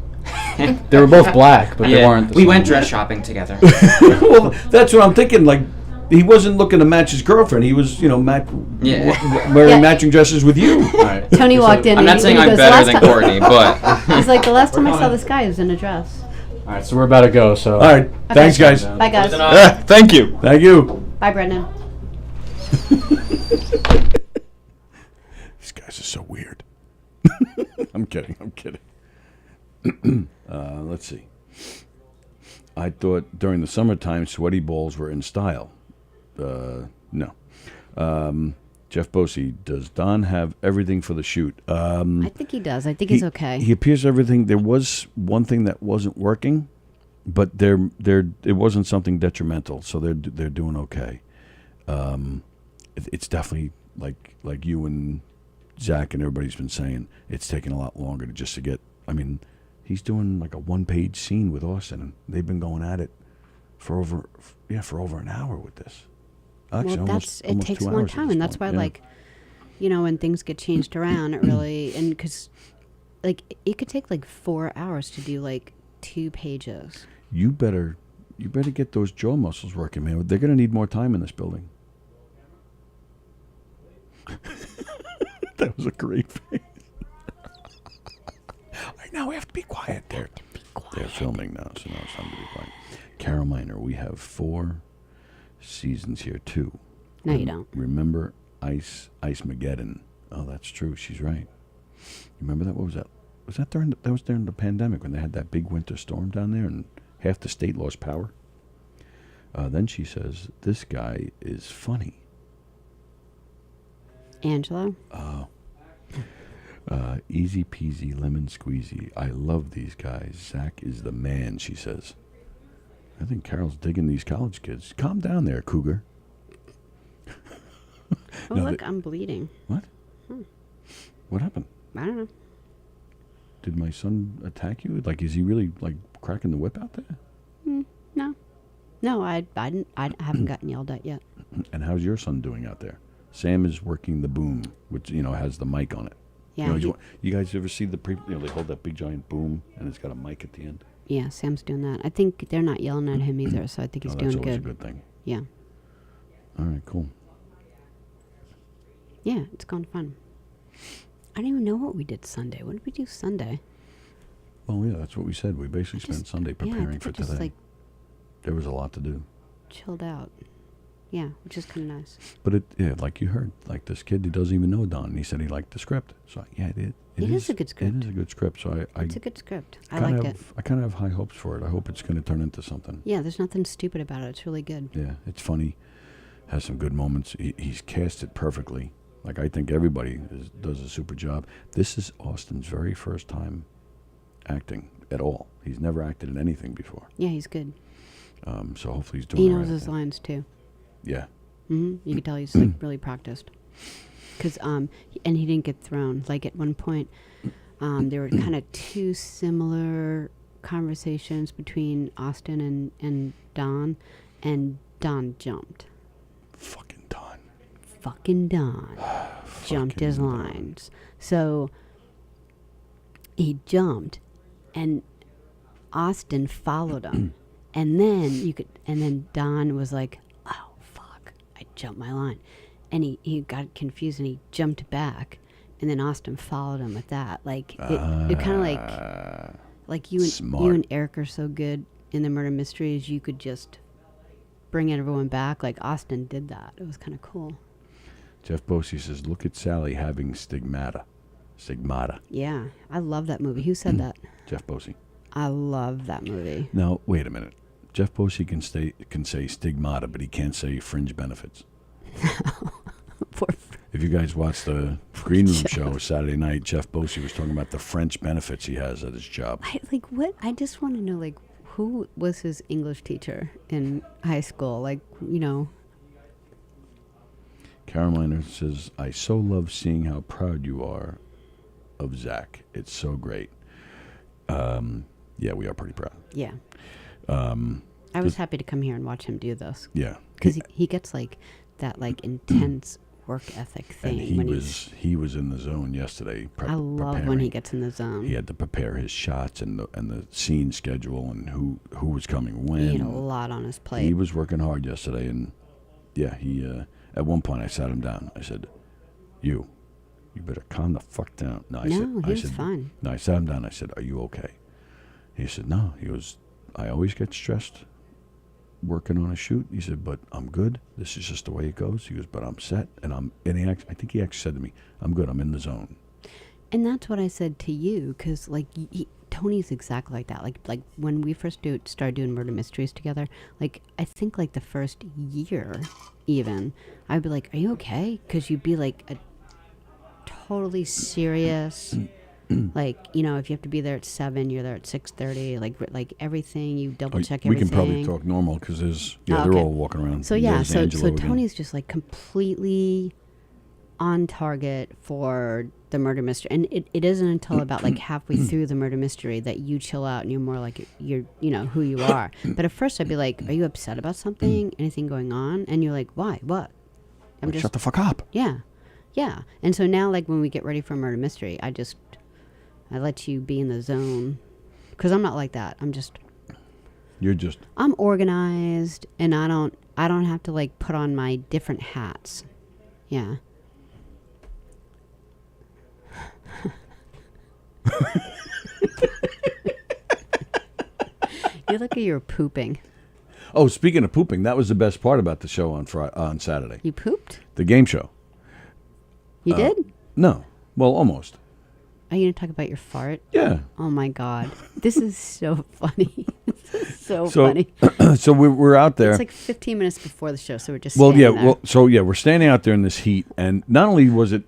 They were both black, but they weren't. We went dress shopping together. Well, that's what I'm thinking. Like, he wasn't looking to match his girlfriend. He was, wearing Yeah. matching dresses with you. All right. Tony walked in. I'm not saying he I'm goes, better "Last than time-" Courtney, but He's like, the last time I saw this guy, he was in a dress. All right, so we're about to go. So. All right. Thanks, guys. Bye, guys. Thank you. Thank you. Bye, Brendan. These guys are so weird. I'm kidding. Let's see. I thought during the summertime, sweaty balls were in style. No. Jeff Bosey, does Don have everything for the shoot? I think he does. I think he's okay. He appears everything. There was one thing that wasn't working, but it wasn't something detrimental, so they're doing okay. It's definitely like you and Zach and everybody's been saying, it's taking a lot longer to get. I mean, he's doing like a 1-page scene with Austin, and they've been going at it for over an hour with this. Actually, Well, almost it takes 2 a long hours at time, this and that's point. why, Yeah. when things get changed around, it really, and because, it could take 4 hours to do 2 pages. You better get those jaw muscles working, man. They're gonna need more time in this building. That was a great face. Now we have to be quiet. They're filming now, so now it's time to be quiet. Carol Miner, we have 4 seasons here too. No, you don't. Remember Ice Mageddon? Oh, that's true. She's right. Remember that? What was that? Was that during the pandemic when they had that big winter storm down there and half the state lost power? Then she says, "This guy is funny." Angelo? Oh. Easy peasy lemon squeezy. I love these guys. Zach is the man, she says. I think Carol's digging these college kids. Calm down there, Cougar. Oh, No, look, I'm bleeding. What? What happened? I don't know. Did my son attack you? Is he really cracking the whip out there? No. No, I haven't gotten yelled at yet. And how's your son doing out there? Sam is working the boom, which has the mic on it. Yeah. You guys ever see they hold that big giant boom and it's got a mic at the end? Yeah, Sam's doing that. I think they're not yelling at him either, so I think he's doing that's always good. a good thing. Yeah. All right, cool. Yeah, it's going fun. I don't even know what we did Sunday. What did we do Sunday? Well, yeah, that's what we said. We basically spent Sunday preparing for just, today. like, There was a lot to do. chilled out. Yeah, which is kind of nice. But like you heard, like this kid, he doesn't even know Don. He said he liked the script. So yeah, it is a good script. It is a good script. So It's a good script. I liked it. I kind of have high hopes for it. I hope it's going to turn into something. Yeah, there's nothing stupid about it. It's really good. Yeah, it's funny. Has some good moments. He's cast it perfectly. Like, I think everybody does a super job. This is Austin's very first time acting at all. He's never acted in anything before. Yeah, he's good. So hopefully he's doing He the knows right his thing. lines too. Yeah. You can tell he's like really practiced. Cause and he didn't get thrown. Like at one point, there were kind of two similar conversations between Austin and Don jumped. Fucking Don. Fucking Don jumped his lines. So he jumped, and Austin followed him, and then Don was like, "Oh fuck, I jumped my line," and he got confused and he jumped back, and then Austin followed him with that. Like it kind of like you and Eric are so good in the murder mysteries, you could just bring everyone back. Like Austin did that. It was kind of cool. Jeff Bosey says, "Look at Sallie having stigmata." Stigmata. Yeah, I love that movie. Who said that? Jeff Bosey. I love that movie. Now, wait a minute. Jeff Bosey can say stigmata, but he can't say fringe benefits. If you guys watched the Green Room show Saturday night, Jeff Bosey was talking about the French benefits he has at his job. What? I just want to know, like, who was his English teacher in high school? Like, you know. Carolina says, "I so love seeing how proud you are of Zach. It's so great." Yeah, we are pretty proud. Yeah. I was happy to come here and watch him do this. Yeah. Because he gets like that like intense work ethic thing. And he was in the zone yesterday. I love when he gets in the zone. He had to prepare his shots and the scene schedule and who was coming when. He had a lot on his plate. He was working hard yesterday, and yeah, he at one point I sat him down. I said, You better calm the fuck down." No, he was fine. No, I sat him down. I said, "Are you okay?" He said, "No." He goes, "I always get stressed working on a shoot." He said, "But I'm good. This is just the way it goes." He goes, "But I'm set." And I think he actually said to me, "I'm good. I'm in the zone." And that's what I said to you, because like Tony's exactly like that. Like when we first started doing murder mysteries together, like I think like the first year even, I'd be like, "Are you okay?" Because you'd be like a totally serious, like, you know, if you have to be there at 7, you're there at 6:30. Like everything, you double check everything. We can probably talk normal because they're all walking around. So yeah, so Tony's just like completely on target for the murder mystery, and it isn't until about like halfway through the murder mystery that you chill out and you're more like you're you know who you are. But at first I'd be like, "Are you upset about something? Anything going on?" And you're like, "Why? What?" Like, shut the fuck up. Yeah. And so now, like when we get ready for a murder mystery, I let you be in the zone, because I'm not like that. I'm organized, and I don't have to like put on my different hats. Yeah. You look like you were pooping. Oh, speaking of pooping, that was the best part about the show on Saturday. You pooped? The game show. You did? No. Well, almost. Are you going to talk about your fart? Yeah. Oh, my God. This is so funny. so funny. So we're out there. It's like 15 minutes before the show, so we're just standing there. We're standing out there in this heat, and not only was it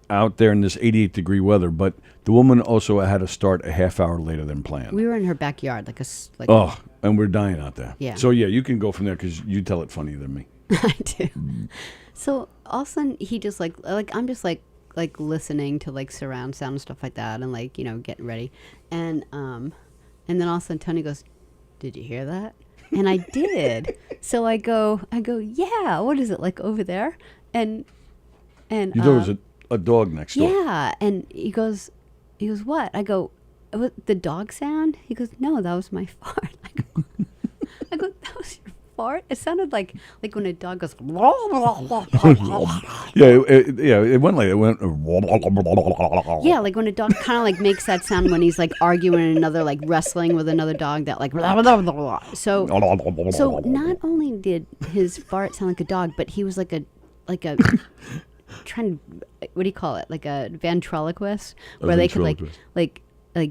out there in this 88-degree weather, but the woman also had to start a half hour later than planned. We were in her backyard, and we're dying out there. Yeah. So yeah, you can go from there because you tell it funnier than me. I do. So all of a sudden, he just like I'm just like listening to like surround sound and stuff like that, and like, you know, getting ready, and then all of a sudden Tony goes, "Did you hear that?" And I did. So I go, "Yeah, what is it, like over there?" And you know, there was a dog next door. Yeah, and he goes, "What?" I go, "The dog sound?" He goes, "No, that was my fart." I go, "That was your fart? It sounded like when a dog goes. It went like it went. Yeah, like when a dog kind of like makes that sound when he's like arguing another, like wrestling with another dog, that like. So not only did his fart sound like a dog, but he was like a trying to, what do you call it? Like a ventriloquist, where they could like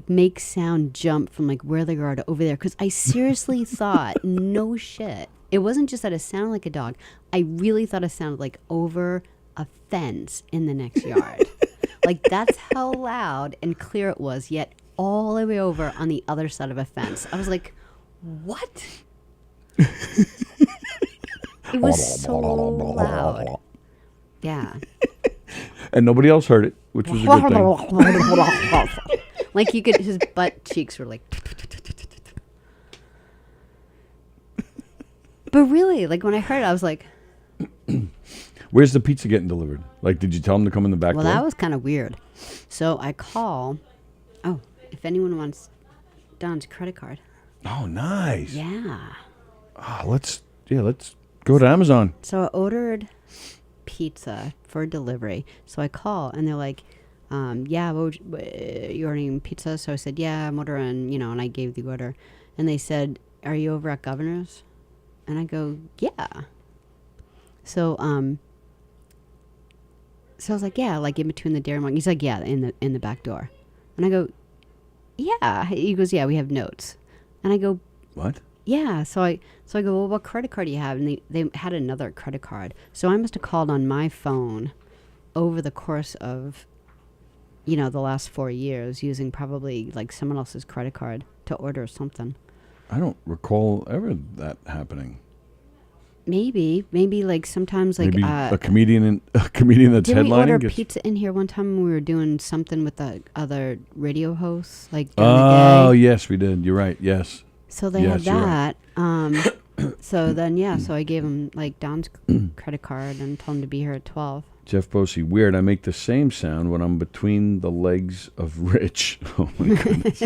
make sound jump from like where they are to over there. Because I seriously thought, no shit, it wasn't just that it sounded like a dog. I really thought it sounded like over a fence in the next yard. Like that's how loud and clear it was. Yet all the way over on the other side of a fence. I was like, what? It was so loud. Yeah. And nobody else heard it, which was a good thing. Like you could, his butt cheeks were like. But really, like when I heard it, I was like. Where's the pizza getting delivered? Like, did you tell him to come in the back door? Well, that was kind of weird. So I call. Oh, if anyone wants Don's credit card. Oh, nice. Yeah. Oh, let's go to Amazon. So I ordered pizza for delivery. So I call and they're like, yeah, you ordering pizza? So I said, yeah, I'm ordering, and I gave the order. And they said, are you over at Governor's? And I go, yeah. So I was like, yeah, like in between the Dairy Monk. He's like, yeah, in the back door. And I go, yeah. He goes, yeah, we have notes. And I go, what? Yeah. So I go, well, what credit card do you have? And they had another credit card. So I must have called on my phone over the course of, the last 4 years using probably like someone else's credit card to order something. I don't recall ever that happening. Maybe like sometimes like maybe a comedian that's headlining. Did we order pizza in here one time when we were doing something with the other radio hosts, like during the day? Oh yes, we did. You're right. Yes. So they had that. Right. So then so I gave him like Don's credit card and told him to be here at 12. Jeff Bosey, weird. I make the same sound when I'm between the legs of Rich. Oh my goodness.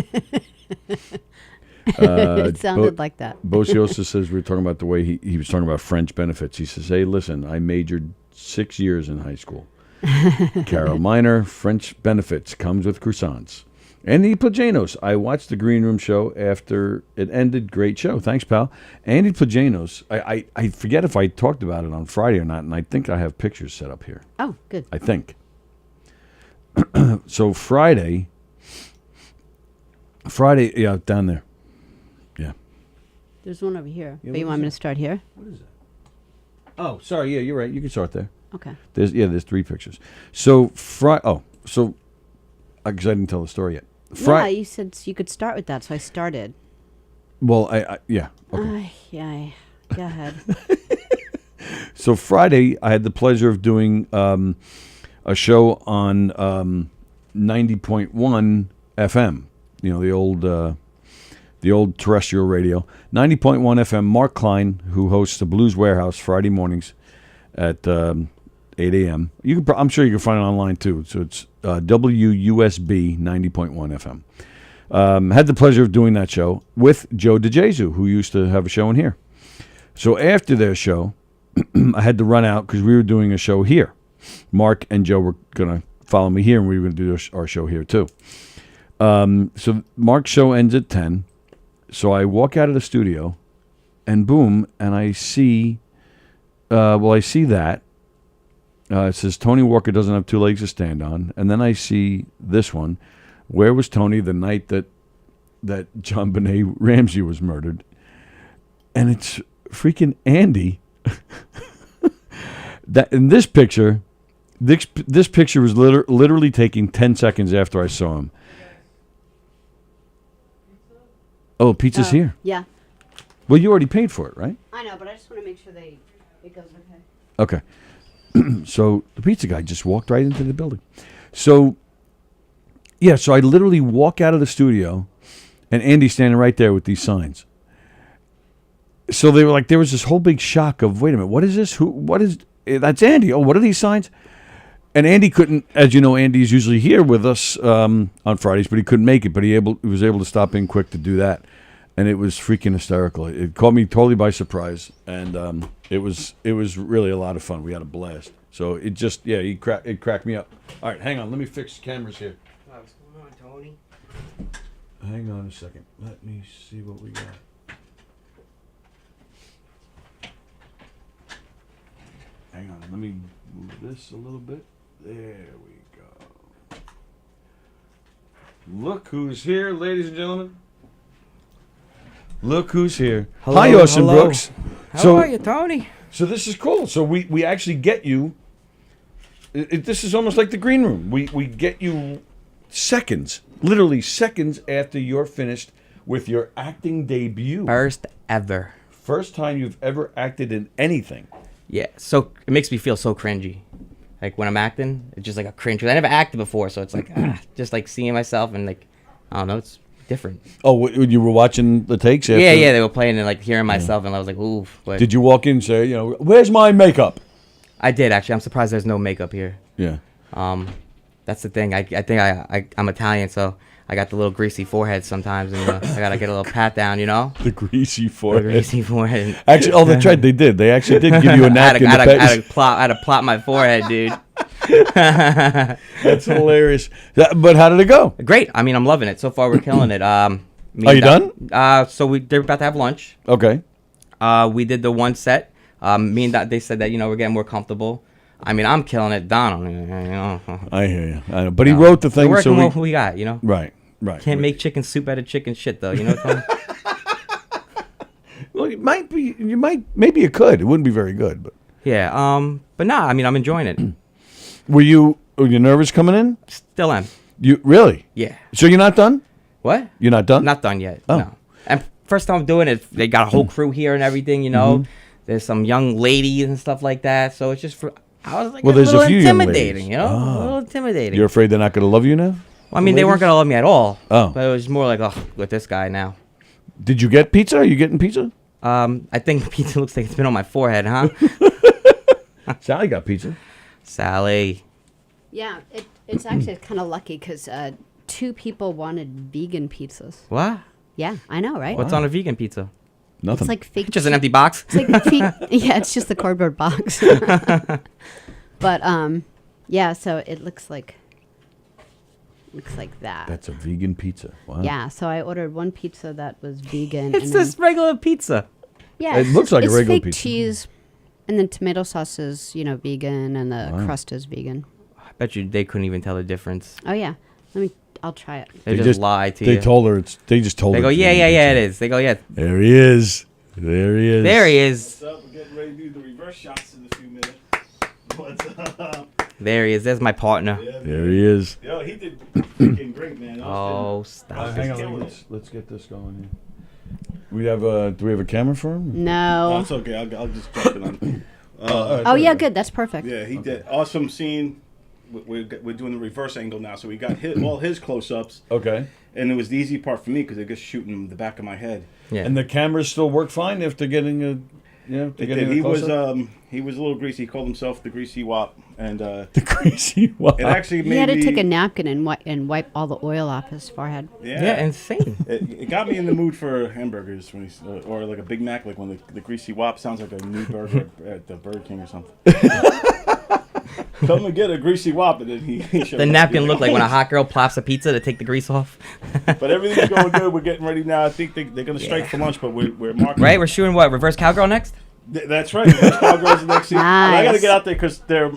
It sounded like that. Bosiosa says we were talking about the way he was talking about French benefits. He says, hey, listen, I majored 6 years in high school. Carol Minor, French benefits, comes with croissants. Andy Plajanos, I watched the Green Room show after it ended. Great show. Thanks, pal. Andy Plajanos, I forget if I talked about it on Friday or not, and I think I have pictures set up here. Oh, good. I think. So Friday, yeah, down there. Yeah. There's one over here. Yeah, but you want me to start here? What is that? Oh, sorry. Yeah, you're right. You can start there. Okay. There's 3 pictures. So because I didn't tell the story yet. Yeah, you said you could start with that, so I started. Well, yeah. Okay. Yeah. Go ahead. So Friday, I had the pleasure of doing a show on 90.1 FM. The old terrestrial radio. 90.1 FM. Mark Klein, who hosts the Blues Warehouse Friday mornings at 8 a.m. I'm sure you can find it online too. So it's WUSB 90.1 FM. Had the pleasure of doing that show with Joe DeJesu, who used to have a show in here. So after their show, I had to run out because we were doing a show here. Mark and Joe were going to follow me here, and we were going to do our show here too. So Mark's show ends at 10. So I walk out of the studio, and boom, and I see that. It says Tony Walker doesn't have 2 legs to stand on. And then I see this one. Where was Tony the night that John Benet Ramsey was murdered? And it's freaking Andy. That in this picture, this picture was literally taken 10 seconds after I saw him. Oh, pizza's here. Yeah. Well, you already paid for it, right? I know, but I just want to make sure it goes okay. Okay. So the pizza guy just walked right into the building. So, yeah, so I literally walk out of the studio, and Andy's standing right there with these signs. So they were like, there was this whole big shock of, wait a minute, what is this? That's Andy. Oh, what are these signs? And Andy couldn't, as you know, Andy's usually here with us on Fridays, but he couldn't make it. But he was able to stop in quick to do that. and it was freaking hysterical. It caught me totally by surprise, and it was really a lot of fun. We had a blast. So it just it cracked me up. All right, hang on. Let me fix the cameras here. What's going on, Tony? Hang on a second. Let me see what we got. Hang on. Let me move this a little bit. There we go. Look who's here, ladies and gentlemen. Look who's here. Hello, Hi, Austin hello. Brooks. How are you, Tony? So this is cool. So we actually get you. This is almost like the green room. We get you seconds, literally seconds after you're finished with your acting debut. First ever. First time you've ever acted in anything. Yeah, so it makes me feel so cringy. Like when I'm acting, it's just like a cringe. 'Cause I never acted before, so it's like just like seeing myself and like I don't know, it's different. Oh, you were watching the takes after? Yeah, they were playing and like hearing myself, and I was like, ooh. But Did you walk in and say, where's my makeup? I did actually. I'm surprised there's no makeup here. Yeah. That's the thing. I think I'm Italian, so I got the little greasy forehead sometimes, and I gotta get a little pat down, you know. The greasy forehead. The greasy forehead. Actually, that's right. They did. They actually did give you a napkin. I had to plop my forehead, dude. That's hilarious. But how did it go? Great. I mean, I'm loving it. So far, we're killing it. Are you done? So they're about to have lunch. Okay. We did the one set. Me and they said that we're getting more comfortable. I mean, I'm killing it. Don, I hear you. I know. But he wrote the thing. We're working so what we got, Right. Can't make chicken soup out of chicken shit, though. You know what I'm saying? Well, it might be. Maybe you could. It wouldn't be very good, but. Yeah. But nah. I mean, I'm enjoying it. Were you nervous coming in? Still am. You really? Yeah. So you're not done? What? You're not done? Not done yet. Oh. No. And first time doing it, they got a whole crew here and everything. There's some young ladies and stuff like that. So it's just I was like, well, there's a little few intimidating, young ladies. a little intimidating. You're afraid they're not going to love you now? Well, I mean, they weren't going to love me at all. Oh. But it was more like, with this guy now. Did you get pizza? Are you getting pizza? I think pizza looks like it's been on my forehead, huh? Sally got pizza. Sally. Yeah, it's actually kind of lucky because 2 people wanted vegan pizzas. What? Yeah, I know, right? What's on a vegan pizza? Nothing. It's like fake. Just an empty box? It's like yeah, it's just the cardboard box. But yeah, so it looks like that. That's a vegan pizza. Wow. Yeah, so I ordered one pizza that was vegan. It's just regular pizza. Yeah, It looks like a it's regular fake pizza. cheese, and then tomato sauce is vegan, and the crust is vegan. I bet you they couldn't even tell the difference. Oh yeah, I'll try it. They just lied to you. They told her they just told They her. go, yeah, it is. They go, yeah. There he is. There he is. There he is. What's up? We're getting ready to do the reverse shots in a few minutes. What's up? There he is. There's my partner. Yeah, There he is. Yo, he did freaking great, man. Oh, stop Hang it. on. Let's get this going here. We have do we have a camera for him? No, No. it's okay. I'll just drop it on. Oh yeah, good. That's perfect. Yeah, he did awesome scene. We're doing the reverse angle now, so we got all his close-ups. Okay. And it was the easy part for me because it just shooting the back of my head. Yeah. And the cameras still work fine after getting a. It did. He was a little greasy. He called himself the Greasy Wop, and the Greasy Wop. It actually made He had to me, take a napkin and wipe all the oil off his forehead. Yeah, insane. It got me in the mood for hamburgers when or like a Big Mac, like when the Greasy Wop sounds like a new burger at the Burger King or something. Come and get a Greasy Wop, and then he The napkin looked like when a hot girl plops a pizza to take the grease off. But everything's going good. We're getting ready now. I think they're going to strike for lunch, but we're marking. Right? We're shooting what? Reverse cowgirl next? That's right. Reverse Cowgirls the next season. Nice. I got to get out there because they're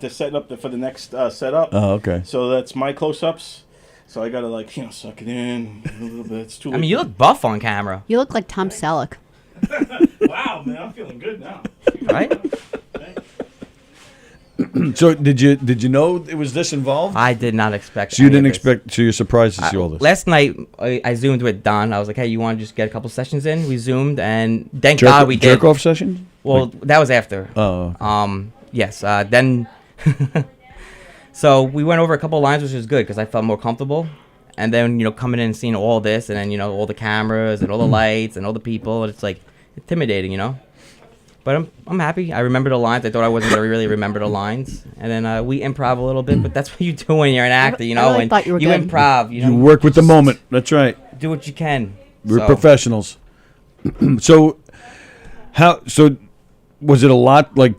setting up for the next setup. Oh, okay. So that's my close-ups. So I got to suck it in a little bit. It's too. I mean, you look buff on camera. You look like Tom Selleck. Wow, man, I'm feeling good now. Right? So did you know it was this involved? I did not expect. So you any didn't of this. expect. So you're surprised to see all this. Last night, I zoomed with Don. I was like, "Hey, you want to just get a couple sessions in?" We zoomed, and thank God we did. Jerk off session? Well, that was after. Oh. Yes. Then. So we went over a couple of lines, which was good because I felt more comfortable. And then coming in and seeing all this, and then all the cameras and all the lights and all the people, it's like intimidating, But I'm happy. I remember the lines. I thought I wasn't gonna really remember the lines, and then we improv a little bit. But that's what you do when you're an actor, I really and thought you were good. improv. You work with the moment. That's right. Do what you can. We're So- professionals. So, was it a lot like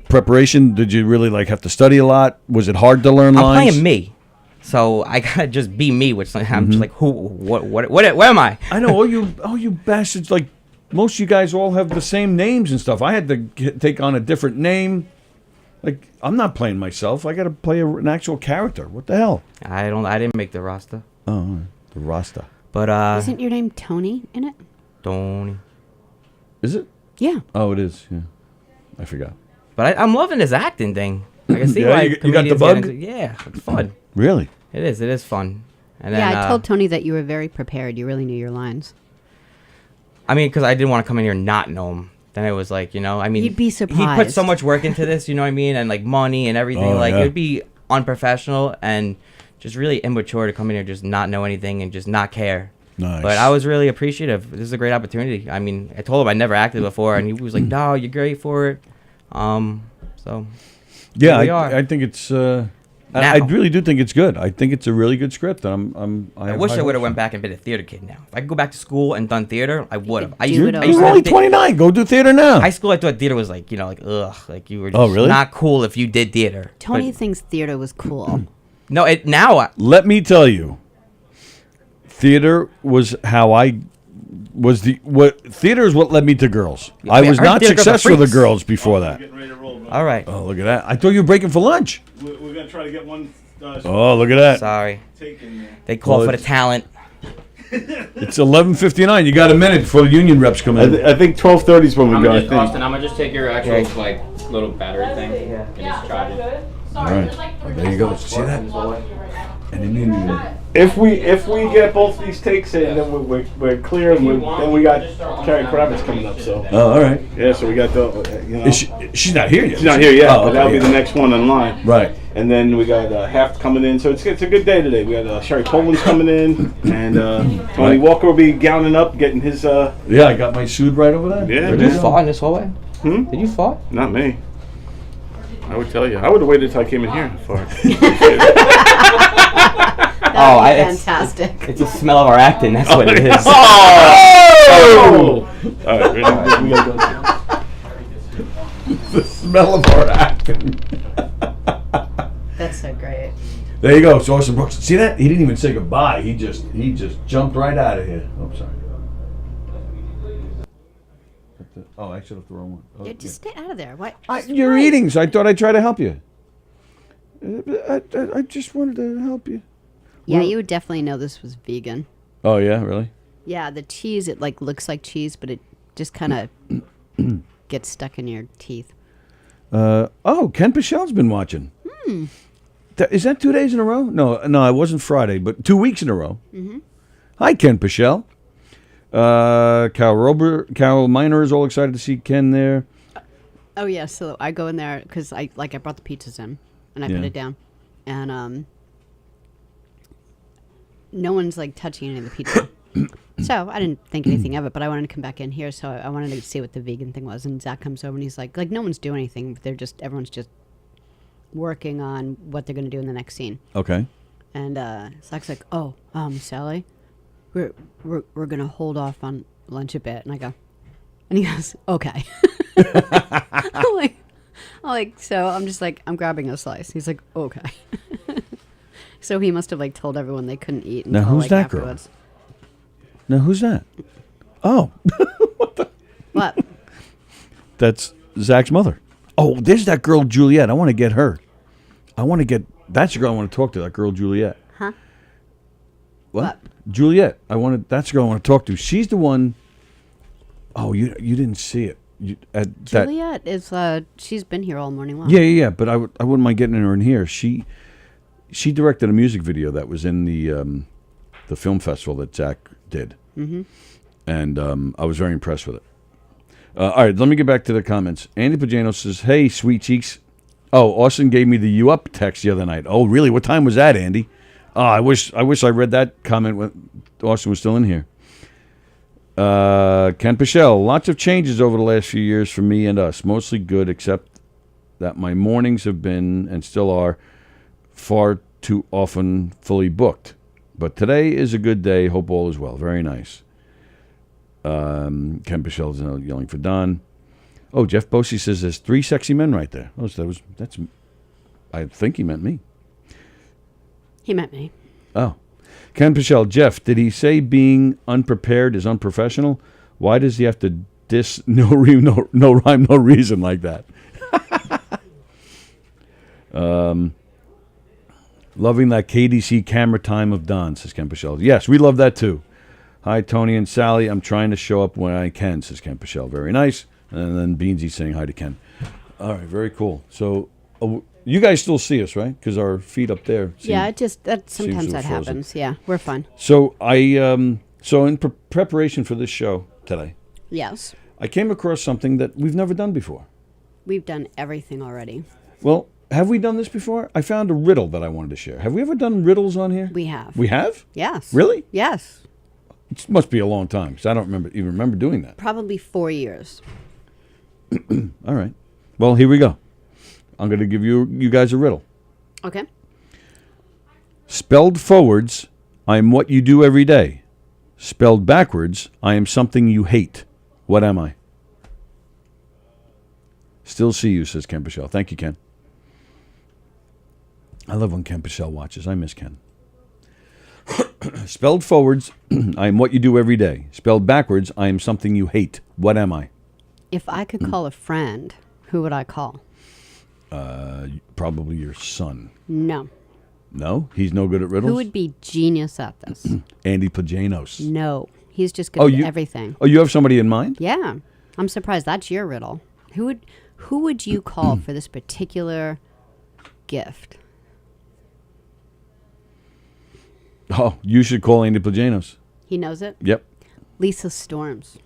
preparation? Did you really like have to study a lot? Was it hard to learn I'm lines? playing me, so I gotta just be me. Which I'm Mm-hmm. just like, where am I? I know all you bastards. Like most of you guys all have the same names and stuff. I had to take on a different name. Like I'm not playing myself. I got to play an actual character. What the hell? I didn't make the roster. Oh, all right. The Rasta. But Isn't your name Tony in it? Tony. Is it? Yeah. Oh, it is. Yeah, I forgot. But I'm loving this acting thing. I can see Yeah, why you got the comedians bug? get into- yeah, it's fun. Really? It is. It is fun. And then, Yeah, I told Tony that you were very prepared. You really knew your lines. I mean, because I didn't want to come in here and not know him. Then it was like, I mean, You'd be He put surprised. so much work into this, you know what I mean, and like money and everything. Oh, like yeah. it'd be unprofessional and just really immature to come in here just not know anything and just not care. Nice. But I was really appreciative. This is a great opportunity. I mean, I told him I never acted before, and he was like, "No, you're great for it." So Yeah, here we are. I think it's. I really do think it's good. I think it's a really good script. And I wish I would have went back and been a theater kid now. If I could go back to school and done theater, I would have. You're only 29. Go do theater now. High school, I thought theater was like, like ugh, like you were just Oh, really? not cool if you did theater. Tony But thinks theater was cool. no, Let me tell you, theater was how I was theater is what led me to girls. I was our not theater girls are successful with the freaks. girls before that. all right. Oh, look at that! I thought you were breaking for lunch. We're gonna try to get one. Oh, look at that! Sorry. Taken there. They call Well, for the talent. It's 11:59. You got a minute before the union reps come in. I think 12:30 is when we go. I think. Austin, I'm gonna just take your actual like little battery thing and just charge it. All right. Well, there you go. See that? And then you. If we get both these takes in, then we're clear, and then we got Carrie Kravitz coming up. So. Oh, all right. Yeah, so we got the. She's not here yet. She's not here yet, Oh, but that'll okay, be the next one in line. Right. And then we got Haft coming in, so it's a good day today. We got Sherry Poland's coming in, and Tony Walker will be gowning up, getting his. Yeah, I got my suit right over there. Yeah. Did you fart in this hallway? Hmm? Did you fart? Not me. I would tell you. I would have waited till I came in here for it. Oh, That'd be fantastic. It's the smell of our acting. That's what it is. Oh! All right, we gotta go. The smell of our acting. That's so great. There you go, so Austin Brooks. See that? He didn't even say goodbye. He just jumped right out of here. Oh, sorry. Oh, I should have the wrong one. Oh, Yeah, just stay out of there. What? you're eating, so I thought I'd try to help you. I just wanted to help you. Yeah, Well- you would definitely know this was vegan. Oh yeah, really? Yeah, the cheese, it like looks like cheese, but it just kind of gets stuck in your teeth. Oh, Ken Pichel's been watching. Is that 2 days in a row? No, it wasn't Friday, but 2 weeks in a row. Mm-hmm. Hi, Ken Pichel. Carol Miner is all excited to see Ken there. Oh yeah, so I go in there because I brought the pizzas in and I Yeah. put it down, and no one's like touching any of the pizza. So I didn't think anything of it, but I wanted to come back in here, so I wanted to see what the vegan thing was. And Zach comes over and he's like no one's doing anything. Everyone's just working on what they're gonna do in the next scene. Okay. And Zach's like, "Oh, Sallie, we're gonna hold off on lunch a bit." And I go, and he goes, "Okay." I'm like, so I'm just like, I'm grabbing a slice. He's like, "Okay." So he must have like told everyone they couldn't eat. Now, until, who's like, that girl? afterwards. Now, who's that? Oh. What? That's Zach's mother. Oh, there's that girl, Juliet. I want to get her. That's the girl I want to talk to, that girl, Juliet. Huh? What? Juliet. That's the girl I want to talk to. She's the one. Oh, you didn't see it. Juliet is, she's been here all morning long. Yeah. But I wouldn't mind getting her in here. She directed a music video that was in the film festival that Zach did. Mm-hmm. And I was very impressed with it. All right, let me get back to the comments. Andy Pagano says, "Hey, sweet cheeks." Oh, Austin gave me the "you up" text the other night. Oh, really? What time was that, Andy? Oh, I wish I read that comment when Austin was still in here. Ken Pichel, lots of changes over the last few years for me and us. Mostly good, except that my mornings have been, and still are, far too often fully booked. But today is a good day. Hope all is well. Very nice. Ken Pichel's yelling for Don. Oh, Jeff Bosey says there's 3 sexy men right there. Oh, so that's. I think he meant me. He meant me. Oh. Ken Pichel, Jeff, did he say being unprepared is unprofessional? Why does he have to diss no rhyme, no reason like that? Loving that KDC camera time of Don, says Ken Pichel. Yes, we love that too. Hi, Tony and Sallie. I'm trying to show up when I can, says Ken Pichel. Very nice. And then Beansy saying hi to Ken. All right, very cool. So you guys still see us, right? Because our feet up there. Sometimes that happens. Yeah, we're fine. So so in preparation for this show today, Yes. I came across something that we've never done before. We've done everything already. Well, have we done this before? I found a riddle that I wanted to share. Have we ever done riddles on here? We have. We have? Yes. Really? Yes. It must be a long time because I don't even remember doing that. Probably 4 years. All right. Well, here we go. I'm going to give you guys a riddle. Okay. Spelled forwards, I am what you do every day. Spelled backwards, I am something you hate. What am I? Still see you, says Ken Pichel. Thank you, Ken. I love when Ken Pichel watches. I miss Ken. Spelled forwards, I am what you do every day. Spelled backwards, I am something you hate. What am I? If I could call a friend, who would I call? Probably your son. No. No? He's no good at riddles? Who would be genius at this? Andy Plajanos. No. He's just good at everything. Oh, you have somebody in mind? Yeah. I'm surprised that's your riddle. Who would you call for this particular gift? Oh, you should call Andy Plajanos. He knows it? Yep. Lisa Storms.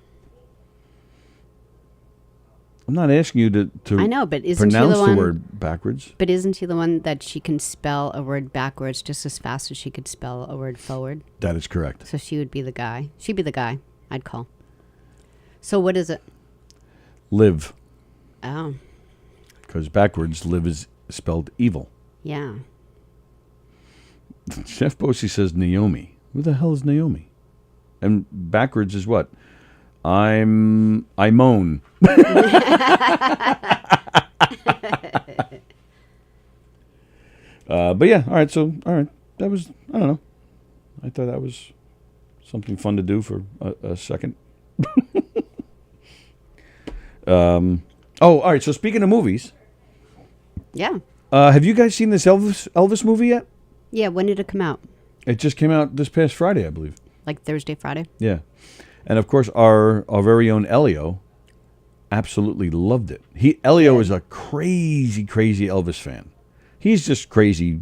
I'm not asking you to I know, but isn't pronounce she the one, word backwards. But isn't she the one that she can spell a word backwards just as fast as she could spell a word forward? That is correct. So she would be the guy. She'd be the guy I'd call. So what is it? Live. Oh. Because backwards, live is spelled evil. Yeah. Chef Bosey says Naomi. Who the hell is Naomi? And backwards is what? I moan. But yeah, all right. That was, I don't know. I thought that was something fun to do for a second. All right. So speaking of movies. Yeah. Have you guys seen this Elvis movie yet? Yeah. When did it come out? It just came out this past Friday, I believe. Like Thursday, Friday? Yeah. And of course, our very own Elio absolutely loved it. Elio is a crazy, crazy Elvis fan. He's just crazy,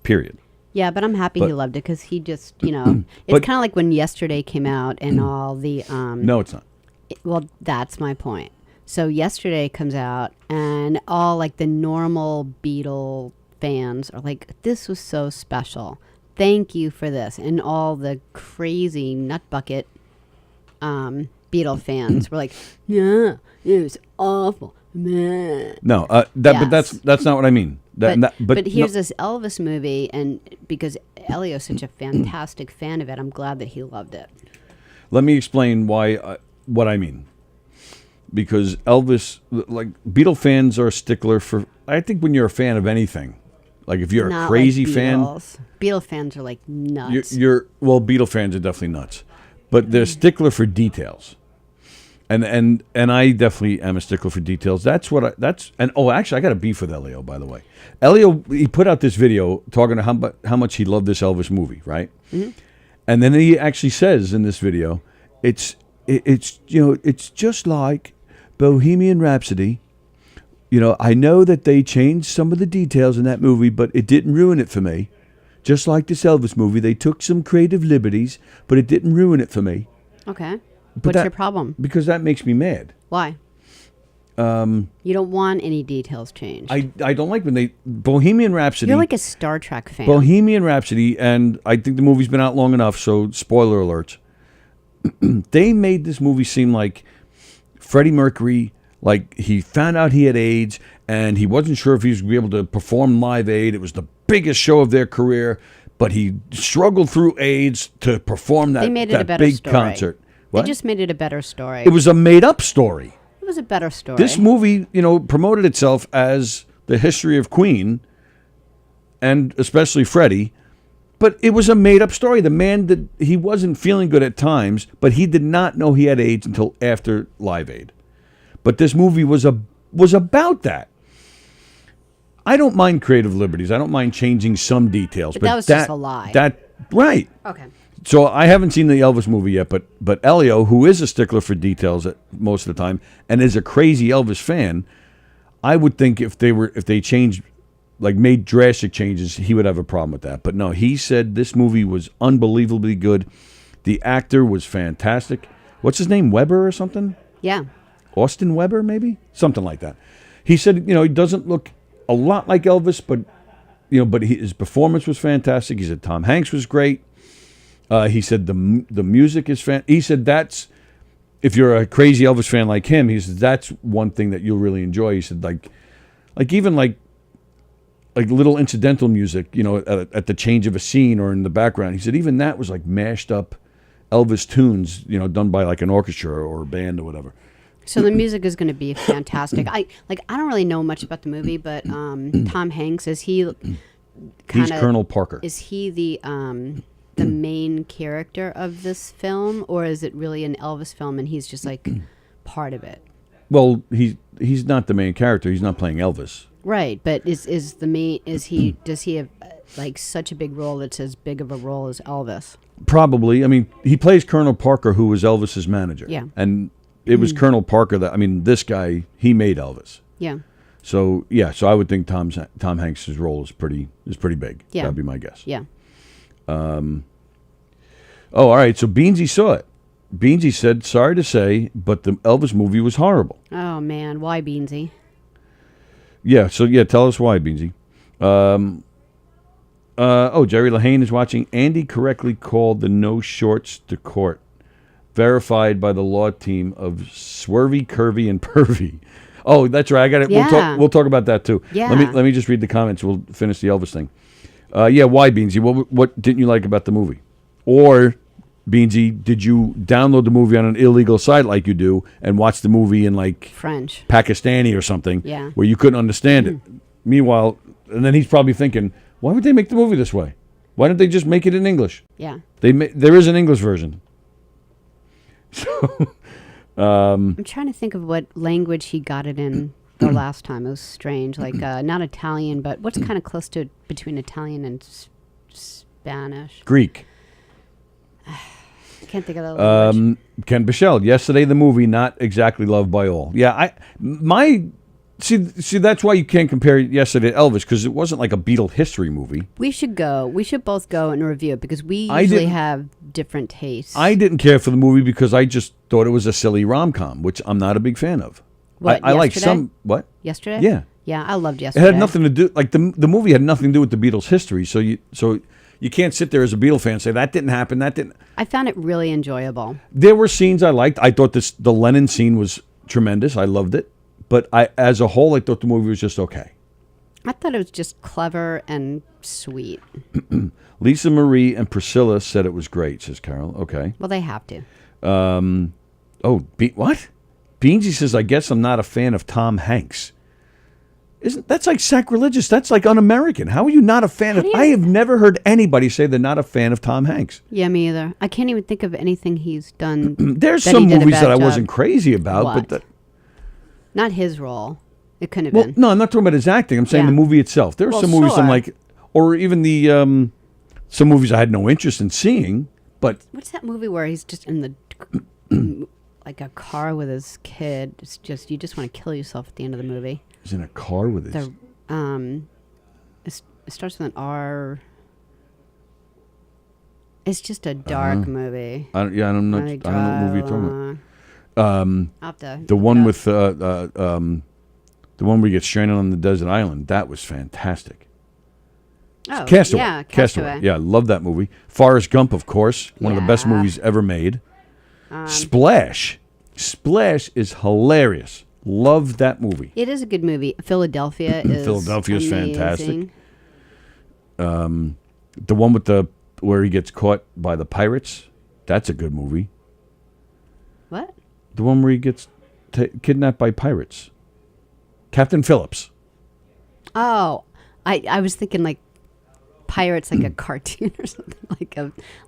period. Yeah, but I'm happy he loved it because he just, it's kind of like when Yesterday came out and all the... no, it's not. Well, that's my point. So Yesterday comes out and all like the normal Beatle fans are like, this was so special. Thank you for this. And all the crazy nutbucket Beatle fans were like, yeah, it was awful. Man. No, but that's not what I mean. But here's this Elvis movie, and because Elio's such a fantastic fan of it, I'm glad that he loved it. Let me explain why what I mean. Because Elvis, like Beatle fans are a stickler for. I think when you're a fan of anything, like if you're Not a crazy like fan, Beatle fans are like nuts. Well, Beatle fans are definitely nuts, but they're stickler for details. And I definitely am a stickler for details. Actually I got a beef with Elio, by the way. Elio, he put out this video talking about how much he loved this Elvis movie, right? Mm-hmm. And then he actually says in this video, it's just like Bohemian Rhapsody. I know that they changed some of the details in that movie, but it didn't ruin it for me. Just like this Elvis movie, they took some creative liberties, but it didn't ruin it for me. Okay. What's your problem? Because that makes me mad. Why? You don't want any details changed. I don't like when Bohemian Rhapsody. You're like a Star Trek fan. Bohemian Rhapsody, and I think the movie's been out long enough, so spoiler alerts. They made this movie seem like Freddie Mercury, like he found out he had AIDS, and he wasn't sure if he was going to be able to perform Live Aid. It was the biggest show of their career, but he struggled through AIDS to perform that big story. concert. They just made it a better story. It was a made-up story. It was a better story. This movie, promoted itself as the history of Queen, and especially Freddie, but it was a made-up story. The man he wasn't feeling good at times, but he did not know he had AIDS until after Live Aid. But this movie was about that. I don't mind creative liberties. I don't mind changing some details, but that was just a lie. Right. Okay. So I haven't seen the Elvis movie yet, but Elio, who is a stickler for details most of the time and is a crazy Elvis fan, I would think if they changed, like made drastic changes, he would have a problem with that. But no, he said this movie was unbelievably good. The actor was fantastic. What's his name? Weber or something? Yeah. Austin Weber, maybe? Something like that. He said, he doesn't look a lot like Elvis, but his performance was fantastic. He said Tom Hanks was great. He said the music is He said that's, if you're a crazy Elvis fan like him, he said that's one thing that you'll really enjoy. He said like even like little incidental music, at the change of a scene or in the background. He said even that was like mashed up Elvis tunes, done by like an orchestra or a band or whatever. So the music is going to be fantastic. I don't really know much about the movie, but Tom Hanks, is he He's Colonel Parker. Is he the main character of this film, or is it really an Elvis film and he's just like part of it? Well, he's not the main character. He's not playing Elvis. Right, but does he have like such a big role that's as big of a role as Elvis? Probably. I mean, he plays Colonel Parker, who was Elvis's manager. Yeah. And it was Colonel Parker this guy, he made Elvis. Yeah. So I would think Tom Hanks' role is pretty big. Yeah. That'd be my guess. Yeah. All right. So Beansy saw it. Beansy said, "Sorry to say, but the Elvis movie was horrible." Oh man, why Beansy? Yeah. So tell us why, Beansy. Jerry Lahane is watching. Andy correctly called the no shorts to court. Verified by the law team of Swervy, Curvy, and Pervy. Oh, that's right. I got it. Yeah. We'll talk about that too. Yeah. Let me just read the comments. We'll finish the Elvis thing. Why, Beansy? What didn't you like about the movie? Or, Beansy, did you download the movie on an illegal site like you do and watch the movie in like French, Pakistani or something? Yeah. Where you couldn't understand it. Meanwhile, and then he's probably thinking, why would they make the movie this way? Why didn't they just make it in English? Yeah. There is an English version. So, I'm trying to think of what language he got it in the last time. It was strange, like not Italian, but what's kind of close to between Italian and Spanish? Greek. I can't think of the language. Ken Bichelle, yesterday the movie not exactly loved by all. Yeah, see that's why you can't compare yesterday to Elvis, because it wasn't like a Beatle history movie. We should go. We should both go and review it because we usually have different tastes. I didn't care for the movie because I just thought it was a silly rom-com, which I'm not a big fan of. What, I like some. What? Yesterday? Yeah. Yeah, I loved Yesterday. It had nothing to do, like the movie had nothing to do with the Beatles' history, so you can't sit there as a Beatle fan and say that didn't happen, that didn't. I found it really enjoyable. There were scenes I liked. I thought the Lennon scene was tremendous. I loved it. But as a whole, I thought the movie was just okay. I thought it was just clever and sweet. Lisa Marie and Priscilla said it was great, says Carol. Okay. Well, they have to. What? Beansy says, I guess I'm not a fan of Tom Hanks. That's like sacrilegious. That's like un-American. How are you not a fan of... I have never heard anybody say they're not a fan of Tom Hanks. Yeah, me either. I can't even think of anything he's done. There's some movies that I wasn't crazy about, what? Not his role. It couldn't have been. No, I'm not talking about his acting. I'm saying the movie itself. There are some movies I'm like... Or even the... some movies I had no interest in seeing, but... What's that movie where he's just in the... like a car with his kid? It's just... You just want to kill yourself at the end of the movie. He's in a car with his... It starts with an R. It's just a dark movie. I don't know what movie you're talking about. The one with the one where he gets stranded on the desert island. That was fantastic. Oh, Castaway. Yeah, Castaway. Yeah, I love that movie. Forrest Gump, of course, one of the best movies ever made. Splash is hilarious. Love that movie. It is a good movie. Philadelphia is fantastic. The one with where he gets caught by the pirates. That's a good movie. What? The one where he gets kidnapped by pirates. Captain Phillips. Oh, I was thinking like Pirates, like a cartoon or something,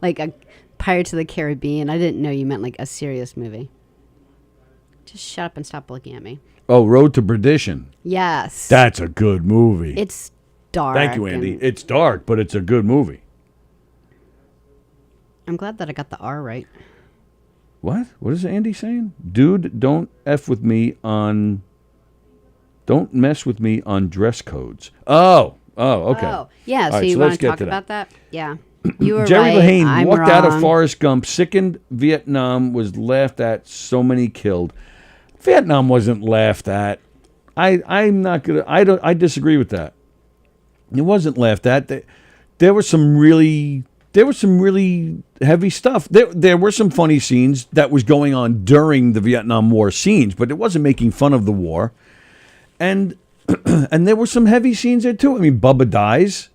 like a Pirates of the Caribbean. I didn't know you meant like a serious movie. Just shut up and stop looking at me. Oh, Road to Perdition. Yes. That's a good movie. It's dark. Thank you, Andy. It's dark, but it's a good movie. I'm glad that I got the R right. What? What is Andy saying? Dude, don't mess with me on dress codes. Oh, okay. Oh, yeah. All So right, you let's want get to talk to that. about that? Yeah. You were Jerry right. Lehane I'm walked out of wrong. Forrest Gump, sickened. Vietnam was laughed at. So many killed. Vietnam wasn't laughed at. I'm not gonna. I disagree with that. It wasn't laughed at. There was some really heavy stuff. There were some funny scenes that was going on during the Vietnam War scenes, but it wasn't making fun of the war. And and there were some heavy scenes there too. I mean, Bubba dies,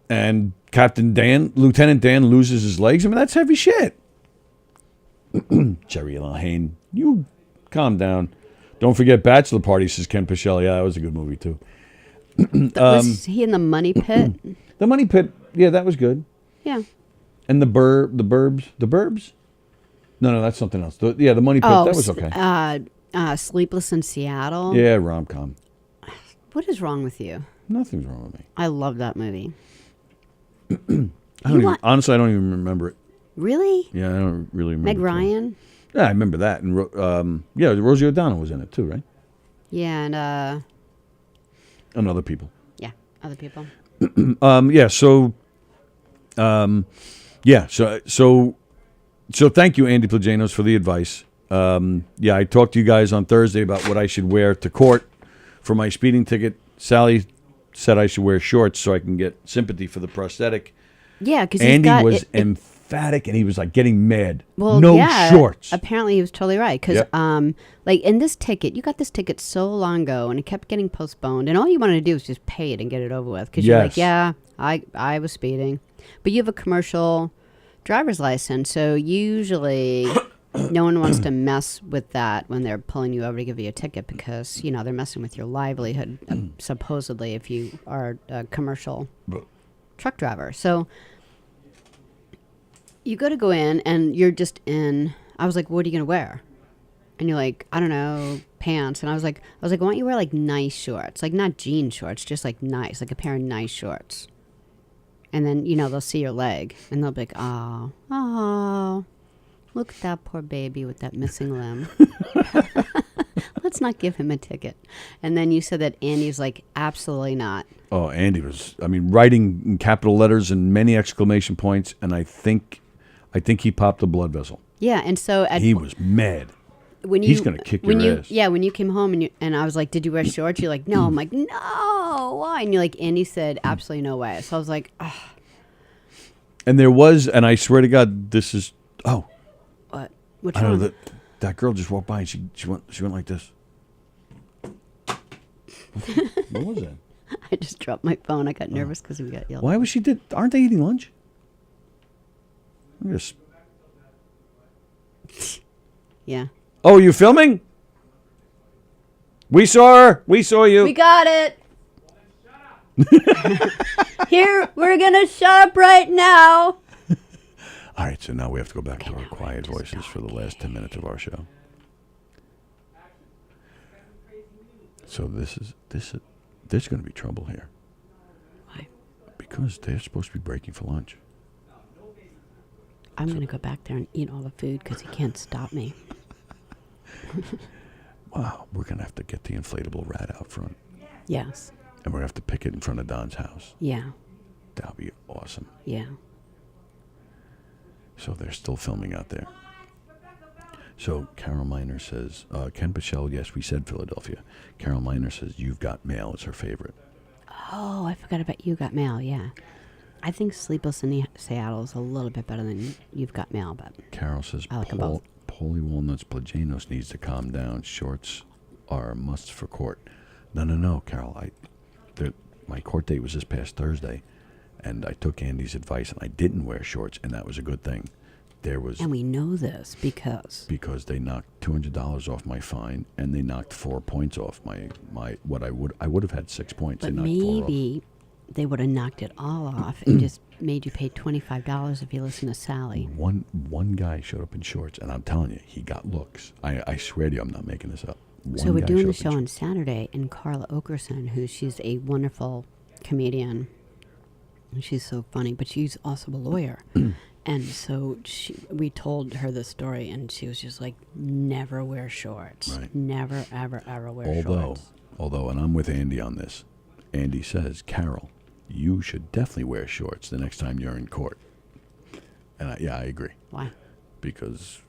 and Lieutenant Dan loses his legs. I mean, that's heavy shit. Jerry Lehane, you calm down. Don't forget Bachelor Party, says Ken Pichelle. Yeah, that was a good movie too. Was he in the Money Pit? The Money Pit, yeah, that was good. Yeah. And the Burbs? No, that's something else. The Money Pit, that was okay. Sleepless in Seattle. Yeah, rom-com. What is wrong with you? Nothing's wrong with me. I love that movie. Honestly, I don't even remember it. Really? Yeah, I don't really remember. Meg Ryan? Yeah, I remember that. And Rosie O'Donnell was in it too, right? Yeah, And other people. Yeah, other people. So thank you, Andy Plajanos, for the advice. I talked to you guys on Thursday about what I should wear to court for my speeding ticket. Sallie said I should wear shorts so I can get sympathy for the prosthetic. Yeah, because Andy was emphatic, and he was like getting mad. Well, no yeah, shorts. Apparently, he was totally right. Because, like in this ticket, you got this ticket so long ago, and it kept getting postponed, and all you wanted to do was just pay it and get it over with. Because you're like, yeah, I was speeding, but you have a commercial driver's license, so usually no one wants to mess with that when they're pulling you over to give you a ticket because they're messing with your livelihood, supposedly, if you are a commercial truck driver. So you go in and you're just in. I was like, what are you gonna wear? And you're like, I don't know, pants. And I was like, why don't you wear like nice shorts, like not jean shorts, just like nice, like a pair of nice shorts. And then they'll see your leg and they'll be like, oh, look at that poor baby with that missing limb. Let's not give him a ticket. And then you said that Andy's like, absolutely not. Oh, Andy was, writing in capital letters and many exclamation points, and I think he popped a blood vessel. Yeah, and so he was mad. He's going to kick your ass. Yeah, when you came home and I was like, did you wear shorts? You're like, no. I'm like, no, why? And you're like, Andy said, absolutely no way. So I was like, ugh. And there was, and I swear to God, this is, what? Which I don't one? know, that girl just walked by and she went like this. What was that? I just dropped my phone. I got nervous because we got yelled at. Why was she aren't they eating lunch? Look at this. Yeah. Oh, you filming? We saw her. We saw you. We got it. Here, we're going to shut up right now. All right, so now we have to go back to our quiet voices for the last 10 minutes of our show. So there's going to be trouble here. Why? Because they're supposed to be breaking for lunch. I'm going to go back there and eat all the food because he can't stop me. Wow, we're going to have to get the inflatable rat out front. Yes. And we're going to have to pick it in front of Don's house. Yeah. That'll be awesome. Yeah. So they're still filming out there. So Carol Miner says, Ken Pichelle, yes, we said Philadelphia. Carol Miner says, You've Got Mail is her favorite. Oh, I forgot about You Got Mail, yeah. I think Sleepless in Seattle is a little bit better than You've Got Mail, but Carol says, I like them both. Paulie Walnuts Plajanos needs to calm down. Shorts are a must for court. No, Carol. My court date was this past Thursday, and I took Andy's advice, and I didn't wear shorts, and that was a good thing. there was, And we know this because they knocked $200 off my fine, and they knocked 4 points off my what I would have had 6 points. But they knocked 4 off. maybe they would have knocked it all off and just made you pay $25 if you listen to Sallie. One guy showed up in shorts, and I'm telling you, he got looks. I swear to you, I'm not making this up. So we're doing the show on Saturday, and Carla Okerson, she's a wonderful comedian. She's so funny, but she's also a lawyer. And so we told her the story, and she was just like, never wear shorts. Right. Never, ever, ever wear shorts. Although, and I'm with Andy on this, Andy says, Carol, you should definitely wear shorts the next time you're in court. And I agree. Why? Because,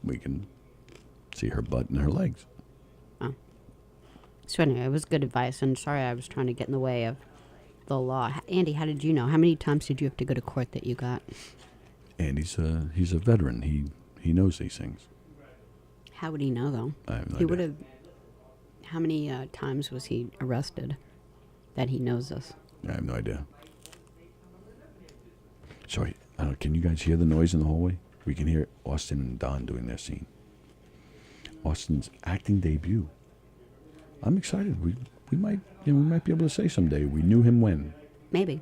we can see her butt and her legs. Oh. So anyway, it was good advice, and sorry I was trying to get in the way of the law. Andy, how did you know? How many times did you have to go to court that you got? Andy's he's a veteran. He knows these things. How would he know, though? I have no He idea. would have. How many times was he arrested that he knows this? I have no idea. Sorry, can you guys hear the noise in the hallway? We can hear Austin and Don doing their scene. Austin's acting debut. I'm excited. We might be able to say someday we knew him when. Maybe.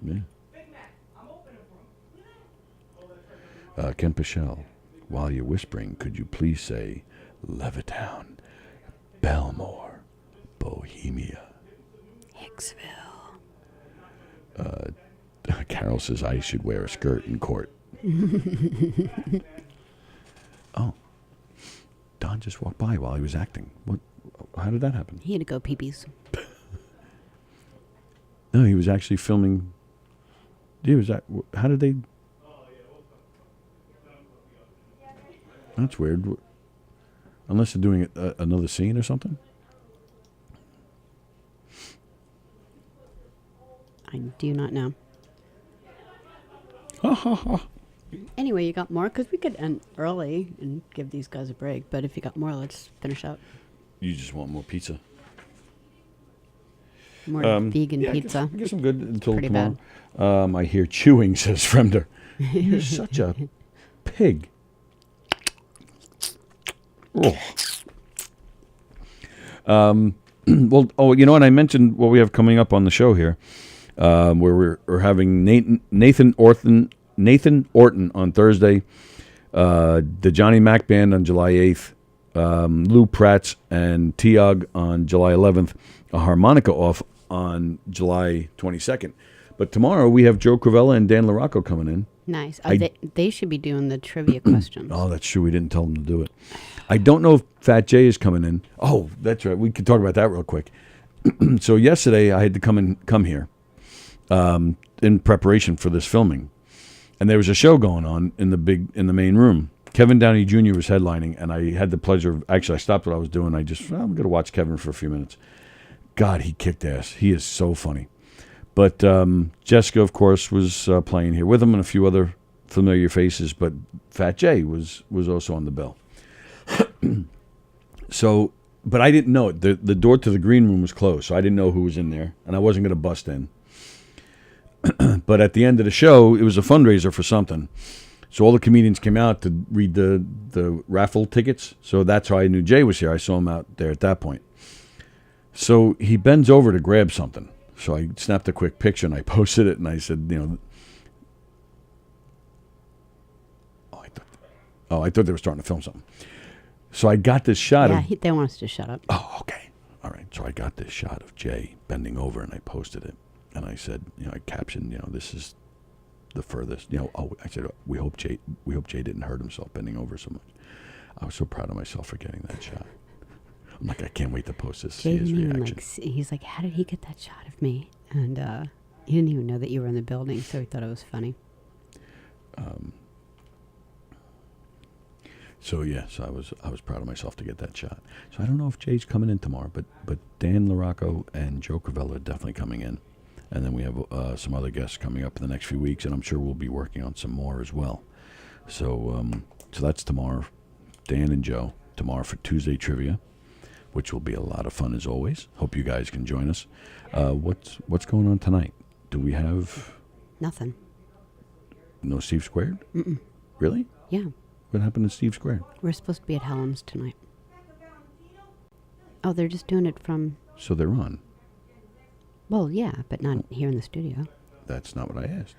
Yeah. Ken Pichelle, while you're whispering, could you please say Levittown, Belmore, Bohemia? Hicksville. Carol says I should wear a skirt in court. Oh. Don just walked by while he was acting. What? How did that happen? He had to go pee-pees. No, he was actually filming. How did they? That's weird. Unless they're doing another scene or something. I do not know. Ha ha ha. Anyway, you got more? Because we could end early and give these guys a break. But if you got more, let's finish up. You just want more pizza? More vegan pizza. I guess I'm good until Pretty tomorrow. I hear chewing, says Fremder. You're such a pig. Oh. Well, you know what? I mentioned what we have coming up on the show here, where we're having Nathan Orton on Thursday, the Johnny Mac Band on July 8th, Lou Pratz and Tiag on July 11th, a harmonica off on July 22nd. But tomorrow we have Joe Cravella and Dan LaRocco coming in. Nice. They should be doing the trivia questions. Oh, that's true. We didn't tell them to do it. I don't know if Fat Jay is coming in. Oh, that's right. We could talk about that real quick. So yesterday I had to come here in preparation for this filming, and there was a show going on in the main room. Kevin Downey Jr. was headlining, and I had the pleasure of, actually I stopped what I was doing. I'm going to watch Kevin for a few minutes. God, he kicked ass. He is so funny. But Jessica, of course, was playing here with him and a few other familiar faces, but Fat Jay was also on the bill. So, but I didn't know it. The door to the green room was closed, so I didn't know who was in there, and I wasn't going to bust in. But at the end of the show, it was a fundraiser for something. So all the comedians came out to read the raffle tickets. So that's how I knew Jay was here. I saw him out there at that point. So he bends over to grab something. So I snapped a quick picture and I posted it, and I said, I thought they were starting to film something. So I got this shot of... Yeah, they want us to shut up. Oh, okay. All right. So I got this shot of Jay bending over, and I posted it. And I said, I captioned, this is the furthest, I said, we hope Jay didn't hurt himself bending over so much. I was so proud of myself for getting that shot. I'm like, I can't wait to post this. Jay his didn't reaction. He's like, how did he get that shot of me? And he didn't even know that you were in the building, so he thought it was funny. So I was proud of myself to get that shot. So I don't know if Jay's coming in tomorrow, but Dan LaRocco and Joe Cravella are definitely coming in. And then we have some other guests coming up in the next few weeks, and I'm sure we'll be working on some more as well. So so that's tomorrow. Dan and Joe tomorrow for Tuesday Trivia, which will be a lot of fun as always. Hope you guys can join us. What's going on tonight? Do we have... Nothing. No Steve Squared? Mm-mm. Really? Yeah. What happened to Steve Squared? We're supposed to be at Helms tonight. Oh, they're just doing it from... So they're on. Well, yeah, but not here in the studio. That's not what I asked.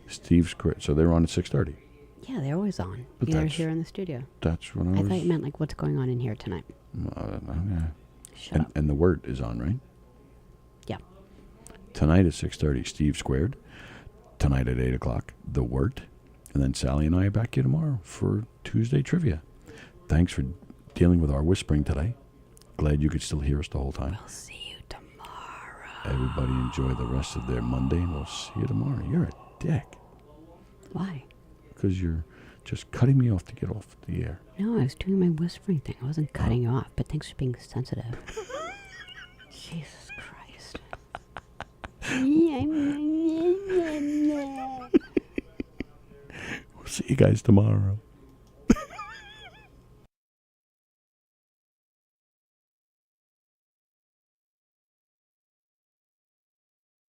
Steve Squared. So they're on at 6:30. Yeah, they're always on. But They're that's- here in the studio. That's what I I was... thought you meant like what's going on in here tonight. Shut up. And the Word is on, right? Yeah. Tonight at 6:30, Steve Squared. Tonight at 8 o'clock, The Word. And then Sallie and I are back here tomorrow for Tuesday Trivia. Thanks for dealing with our whispering today. Glad you could still hear us the whole time. We'll see you tomorrow. Everybody enjoy the rest of their Monday, and we'll see you tomorrow. You're a dick. Why? Because you're just cutting me off to get off the air. No, I was doing my whispering thing. I wasn't cutting you off, but thanks for being sensitive. Jesus Christ. We'll see you guys tomorrow.